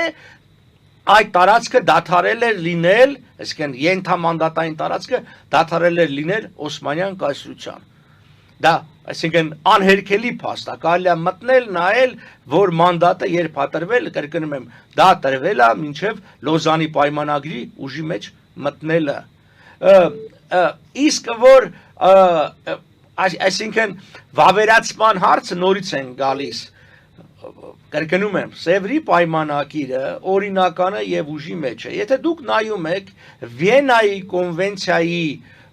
այդ տարածքը դադարել էր լինել, այսինքն ենթամանդատային տարածքը դադարել էր լինել Օսմանյան կայսրության։ Դա, այսինքն անհերքելի փաստ է, կարելի է մտնել, նայել, որ մանդատը երբ է տրվել, կրկնում եմ, դա տրվել է մինչև Լոզանի պայմանագրի ուժի մեջ մտնելը։ Իսկ որ այսինքն վավերացման հարցը նորից են գալիս, կրկնում եմ, Սևրի պայմանագիրը օրինականը եւ ուժի մեջ է։ Եթե դուք նայում եք Վիեննայի կոնվենցիայի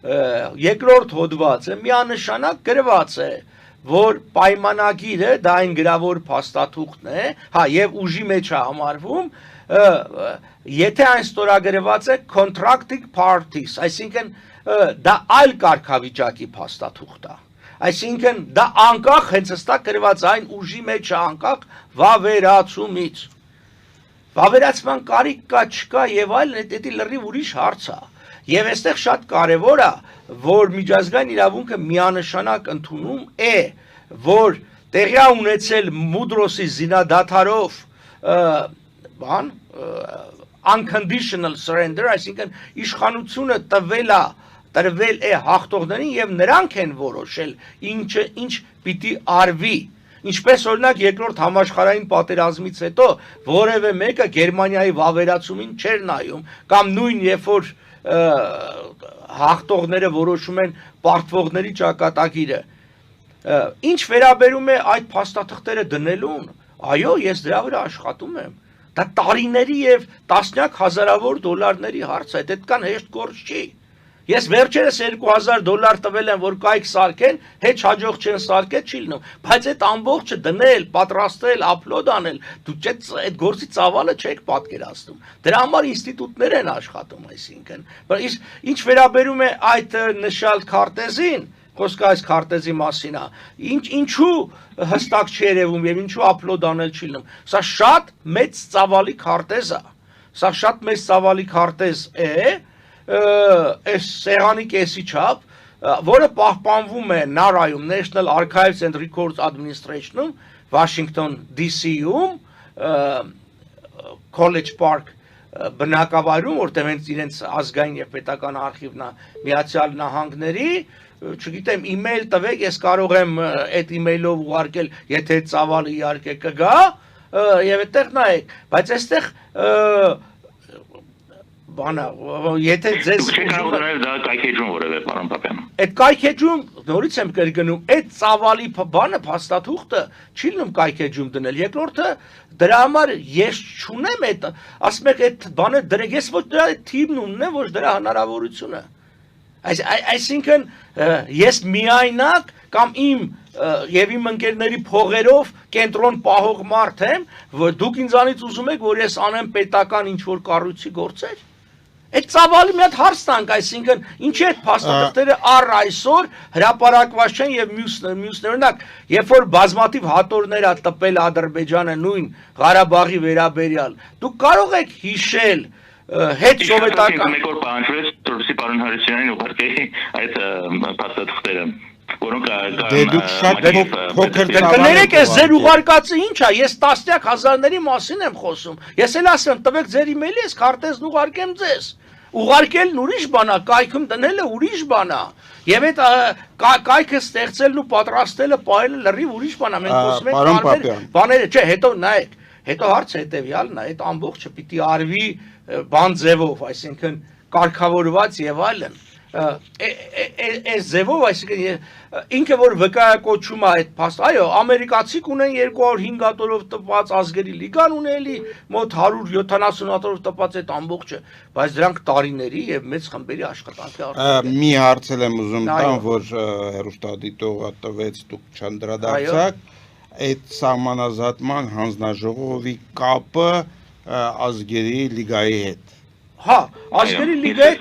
երկրորդ հոդվածը միանշանակ գրված է, որ պայմանագիրը դա այն գրավոր փաստաթուղթն է, հա, եւ ուժի մեջ է համարվում, եթե այն ստորագրված է contracting parties, այսինքն դա այլ կարգավիճակի փաստաթուղթ է։ Այսինքն դա անկախ հենց հստակ գրված այն ուժի մեջ անկախ վավերացումից։ Վավերացման կարիք կա չկա եւ այլն, դա լրիվ ուրիշ հարց է։ Եվ այստեղ շատ կարեւոր է, որ միջազգային իրավունքը միանշանակ ընդունում է, որ տեղի է ունեցել Մուդրոսի զինադադարով unconditional surrender, այսինքն իշխանությունը տրվել է հաղթողներին եւ նրանք են որոշել ինչ պիտի արվի։ Ինչպես օրինակ երկրորդ համաշխարհային պատերազմից հետո որևէ մեկը Գերմանիայի վավերացումին չէր նայում, կամ նույն երբ որ հաղթողները որոշում են պարտվողների ճակատագիրը։ Ինչ վերաբերում է այդ փաստաթղթերը դնելուն, այո, ես դրա վրա աշխատում եմ։ Դա տարիների եւ տասնյակ հազարավոր դոլարների հարց է, դա այդքան հեշտ գործ չի։ Ես վերջերս $2000 տվել եմ, որ կայք սարքեն, հետ հաջող չեն սարքել, չի լինում, բայց այդ ամբողջը դնել, պատրաստել, upload անել, դու այդ գործի ծավալը չեք պատկերացնում։ Դրա համար ինստիտուտներ են աշխատում, այսինքն։ Ինչ վերաբերում է այդ նշալ քարտեզին, խոսքը այս քարտեզի մասին է, ինչու հստակ չի երևում եւ ինչու upload անել չի լինում։ Սա շատ մեծ ծավալի քարտեզ է։ Սա շատ մեծ ծավալի քարտեզ է, այս սեղանի կեսի չափ, որը պահպանվում է NARA-ում, National Archives and Records Administration-ում, Washington DC-ում, College Park բնակավայրում, որտեղ հենց իրենց ազգային եւ պետական արխիվն է Միացյալ Նահանգների, չգիտեմ, email տվեք, ես կարող եմ այդ email-ով ուղարկել, եթե ծավալը իհարկե կգա, եւ այդտեղ նայեք, բայց այստեղ բանա, եթե ձեզ դա կայքեջում որևէ պարոն Պապյան։ Այդ կայքեջում նորից եմ կրկնում, այդ ծավալի բանը փաստաթուղթը չի լինում կայքեջում դնել։ Երկրորդը դրա համար ես չունեմ այդ, ասում եք այդ բանը դրեք, ես ոչ դրա թիմն ունեմ, ոչ դրա հնարավորությունը։ Այսինքն ես միայնակ կամ իմ եւ իմ ընկերների փողերով կենտրոն պահող մարդ եմ, որ դուք ինձանից ուզում եք, որ ես անեմ պետական ինչ-որ կառույցի գործեր։ Այդ ծավալի մի հատ հարց տանք, այսինքն ինչի այդ փաստաթղթերը առ այսօր հրապարակված չեն եւ մյուսներ, օրինակ, երբ որ բազմաթիվ հատորներ ա տպել Ադրբեջանը նույն Ղարաբաղի վերաբերյալ, դուք կարող եք հիշել հետ սովետական մեկ օր պահանջվեց Թուրքիի պարոն Հարությունյանին ուղարկեի այդ փաստաթղթերը, որոնք դուք շատ փոքր կներեք, այս ձեր ուղարկածը ինչ է, ես տասնյակ հազարների մասին եմ խոսում, ես էլ ասեմ, տվեք ձեր email-ը, ես քարտեզն ուղարկեմ ձեզ, ուղարկելն ուրիշ բան է, կայքում դնելը ուրիշ բան է, եւ այդ կայքը ստեղծելն ու պատրաստելը, պահելը լրիվ ուրիշ բան է, մենք խոսում ենք տարբեր բաները, չէ, հետո նայեք, հետո հարցը հետեւյալն է, այդ ամբողջը պիտի արվի բան ձևով, այսինքն կարգավորված եւ այլն։ Այս ձևով, այսինքն ինքը որ վկայակոչում է այդ փաստ, այո, ամերիկացիք ունեն 205 հատորով տպած, ազգերի լիգան ունելի մոտ 170 հատորով տպած այդ ամբողջը, բայց դրանք տարիների եւ մեծ խմբերի աշխատանքի արդյունք է։ Մի հարց եմ ուզում տամ, որ հեռուստադիտողը տվեց, դուք չանդրադարձաք, այդ սահմանազատման հանձնաժողովի կապը ազգերի լիգայի հետ։ Հա, ազգերի լիգայի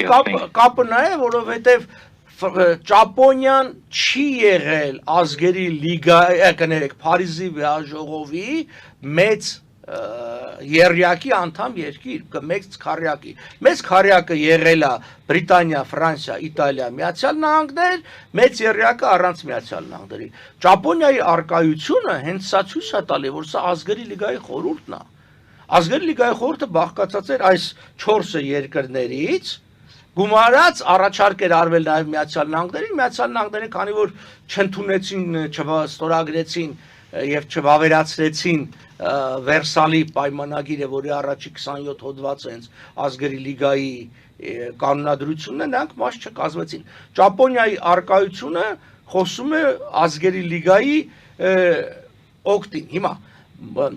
կապը նա է, որովհետև Ճապոնիան չի եղել ազգերի լիգայի, կներեք, Փարիզի վեաժողովի մեծ երյակի անդամ երկիր, մեծ քառյակի։ Մեծ քառյակը եղել է Բրիտանիա, Ֆրանսիա, Իտալիա, Միացյալ Նահանգներ, մեծ երյակը առանց Միացյալ Նահանգների։ Ճապոնիայի արկայությունը հենց սա ցույց է տալի, որ սա ազգերի լիգայի խորհուրդն է։ Ազգերի լիգայի խորհուրդը բաղկացած էր այս 4 երկրներից, գումարած առաջարկ էր արվել նաև Միացյալ Նահանգներին, Միացյալ Նահանգները, քանի որ չընդունեցին, չստորագրեցին եւ չվավերացրեցին Վերսալի պայմանագիրը, որի առաջի 27 հոդվածը հենց ազգերի լիգայի կանոնադրությունն է, նրանք մաս չկազմեցին։ Ճապոնիայի արկայությունը խոսում է ազգերի լիգայի օգտին։ Հիմա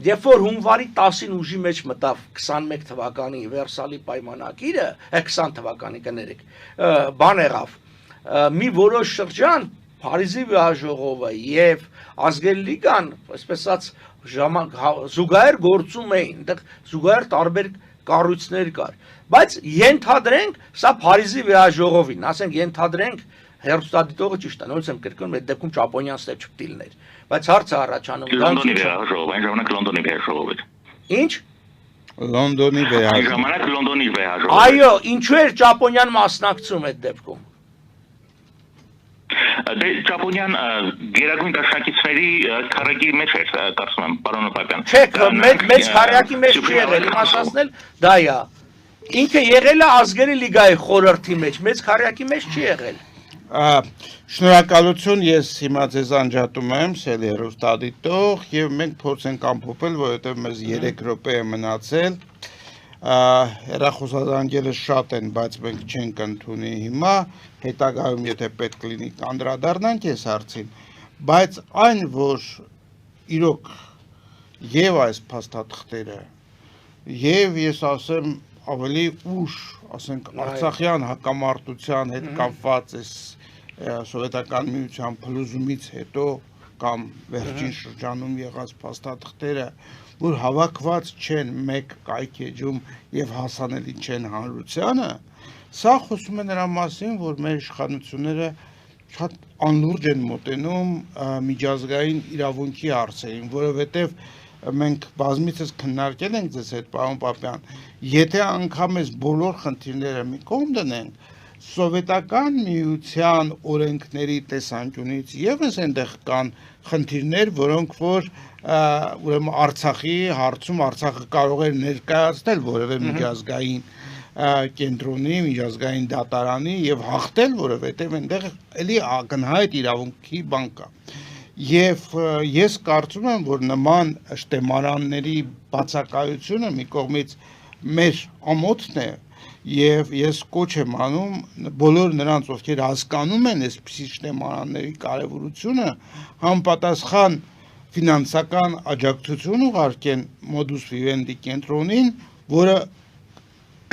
երբ որ հունվարի 10-ին ուժի մեջ մտավ 21 թվականի Վերսալի պայմանագիրը, 20 թվականի կներեք, բան եղավ, մի որոշ շրջան Փարիզի վեաժողովը եւ ազգերի լիգան, այսպես ասած, զուգահեռ գործում էին, այնտեղ զուգահեռ տարբեր կառույցներ կար, բայց ենթադրենք, սա Փարիզի վեաժողովին, ասենք ենթադրենք հերոստատիտողը ճիշտ է, նորից եմ կրկնում, այդ դեպքում ճապոնյան ստեփ չպետք լիներ, բայց հարցը առաջանում Լոնդոնի վերահրաժողով, այն ժամանակ Լոնդոնի վերահրաժողով էր։ Ինչ։ Լոնդոնի Այն վերահրաժողով։ ժամանակ Լոնդոնի վերահրաժողով։ Այո, ինչու էր ճապոնյան մասնակցում այդ դեպքում։ Դե ճապոնյան գերագույն դաշնակիցների քարակի մեջ էր, կարծում եմ, պարոն Պապյան։ Չէ, մեծ քարյակի մեջ չի եղել, իմ ասածն էլ դա է։ Ինքը եղել է ազգերի լիգայի խորհրդի մեջ, մեծ քարյակի մեջ չի եղել։ Շնորհակալություն, ես հիմա ձեզ անջատում եմ, սելի հեռուստադիտող, եւ մենք փորձենք ամփոփել, որովհետեւ մեզ 3 րոպե է մնացել։ Հեռախոսազանգերը շատ են, բայց մենք չենք ընդունի հիմա, հետագայում եթե պետք լինի կանդրադառնանք այս հարցին, բայց այն, որ իրոք եւ այս փաստաթղթերը, եւ ես ասեմ ավելի ուշ, ասենք Արցախյան հակամարտության հետ կապված այս սովետական միության փլուզումից հետո կամ վերջին շրջանում եղած փաստաթղթերը, որ հավաքված չեն մեկ կայքեջում եւ հասանելի չեն հանրությանը, սա խոսում է նրա մասին, որ մեր իշխանությունները շատ անլուրջ են մոտենում միջազգային իրավունքի հարցերին, որովհետեւ մենք բազմիցս քննարկել ենք ձեզ հետ, պարոն Պապյան, եթե անգամ այս բոլոր խնդիրները մի կողմ դնենք, սովետական միության օրենքների տեսանկյունից եւս այնտեղ կան խնդիրներ, որոնք որ ուրեմն Արցախի հարցում Արցախը կարող էր ներկայացնել որևէ միջազգային կենտրոնի, միջազգային դատարանի եւ հաղթել, որովհետեւ այնտեղ էլի ակնհայտ իրավունքի բան կա։ Եվ ես կարծում եմ, որ նման շտեմարանների բացակայությունը մի կողմից մեր ամոթն է, եւ ես կոչ եմ անում բոլոր նրանց, ովքեր հասկանում են այսպիսի շտեմարանների կարեւորությունը, համապատասխան ֆինանսական աջակցություն ուղարկեն Modus Vivendi կենտրոնին, որը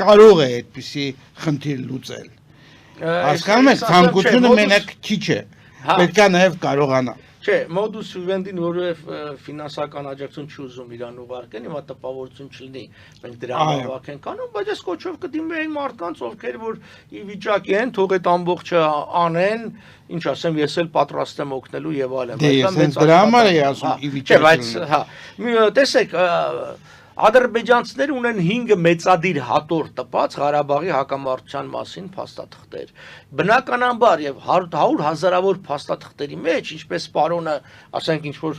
կարող է այդպիսի խնդիր լուծել։ Հասկանում եք, ցանկությունը մենակ քիչ է, պետք է նաեւ կարողանա։ Չէ, Modus Vivendi-ն որովհետև ֆինանսական աջակցություն չի ուզում իրան ուղարկեն, հիմա տպավորություն չլինի, մենք դրան հավաքենք անում, բայց ես կոչով կդիմի այն մարդկանց, ովքեր որ ի վիճակի են, թող այդ ամբողջը անեն, ինչ ասեմ, ես էլ պատրաստ եմ օգնելու եւ այլն։ Դե ես դրա համար եմ ասում ի վիճակի։ Չէ, բայց հա, տեսեք, ադրբեջանցիները ունեն 5 մեծադիր հատոր տպած Ղարաբաղի հակամարտության մասին փաստաթղթեր։ Բնականաբար եւ 100 հազարավոր փաստաթղթերի մեջ, ինչպես պարոնը, ասենք ինչ որ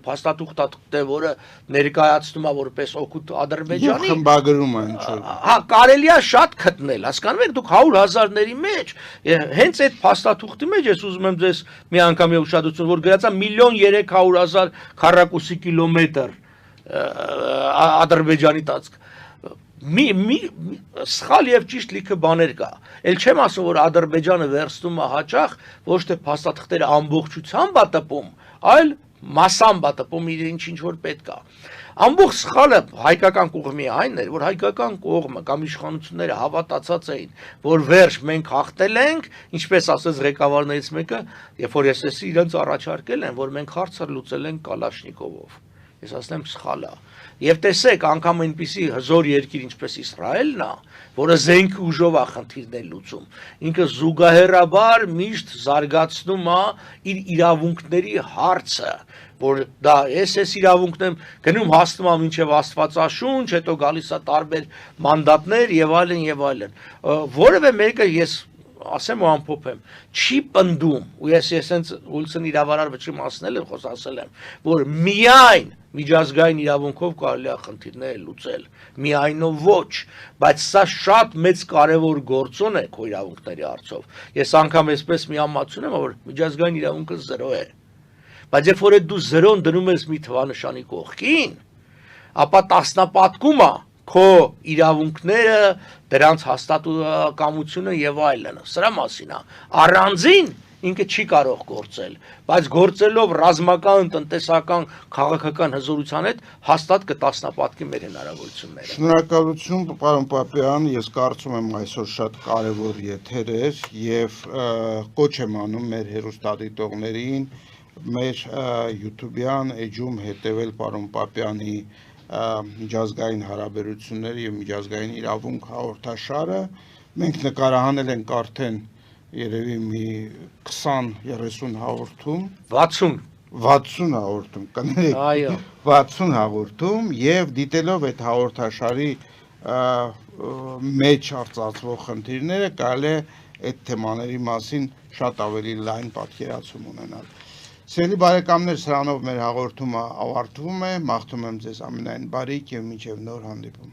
փաստաթուղթ է, որը ներկայացնում է որպես օգուտ Ադրբեջանի, խմբագրում է ինչ որ։ Հա, կարելի է շատ գտնել, հասկանում եք, դուք 100 հազարների մեջ, հենց այդ փաստաթուղթի մեջ ես ուզում եմ ձեզ մի անգամ ուշադրություն, որ գրած է 1.300.000 քառակուսի կիլոմետր Ադրբեջանի տածք սխալ եւ ճիշտ լիքը բաներ կա։ Էլ չեմ ասում, որ Ադրբեջանը վերցնում է հաճախ ոչ թե փաստաթղթերը ամբողջությամբ է տպում, այլ մասամբ է տպում իր ինչ որ պետք է։ Ամբողջ սխալը հայկական կողմի այն էր, որ հայկական կողմը կամ իշխանությունները հավատացած էին, որ վերջ մենք հաղթել ենք, ինչպես ասեց ղեկավարներից մեկը, երբ որ ես իրենց առաջարկել են, որ մենք հարցը լուծել ենք Կալաշնիկովով։ Ես ասեմ սխալ է։ Եվ տեսեք, անգամ այնպիսի հզոր երկիր ինչպես Իսրայելն է, որը զենք ուժով է խնդիրներ լուծում, ինքը զուգահեռաբար միշտ զարգացնում է իր իրավունքների հարցը, որ դա ես իրավունքն եմ գնում հասնում եմ մինչև Աստվածաշունչ, հետո գալիս է տարբեր մանդատներ եւ այլն եւ այլն։ Որևէ մեկը ես ասեմ ու ամփոփեմ, չի պնդում, ու ես հենց Ուլսն իրավարար վճռի մասնել եմ, խոսացել եմ, որ միայն միջազգային իրավունքով կարելի է խնդիրները լուծել, միայնով ոչ, բայց սա շատ մեծ կարևոր գործոն է քո իրավունքների հարցով։ Ես անգամ այսպես միամտություն եմ, որ միջազգային իրավունքը 0 է։ Բայց երբ որ դու 0-ն դնում ես մի թվանշանի կողքին, ապա տասնապատկում է քո իրավունքները, դրանց հաստատակամությունը եւ այլն, սրա մասին է։ Առանձին ինքը չի կարող գործել, բայց գործելով ռազմական, տնտեսական, քաղաքական հզորության հետ հաստատ կտասնապատկի մեր հնարավորությունները։ Շնորհակալություն, պարոն Պապյան, ես կարծում եմ այսօր շատ կարևոր եթեր էր եւ կոչ եմ անում մեր հեռուստադիտողներին մեր YouTube-յան էջում հետեւել պարոն Պապյանի միջազգային հարաբերությունների եւ միջազգային իրավունք հաղորդաշարը։ Մենք նկարահանել ենք արդեն երևի մի 20-30 հաղորդում 60 հաղորդում կներեք Այո 60 հաղորդում եւ դիտելով այդ հաղորդաշարի մեջ արծարծվող խնդիրները կարելի է այդ թեմաների մասին շատ ավելի լայն պատկերացում ունենալ։ Սիրելի բարեկամներ, սրանով մեր հաղորդումը ավարտվում է։ Մաղթում եմ ձեզ ամենայն բարիք եւ մինչեւ նոր հանդիպում։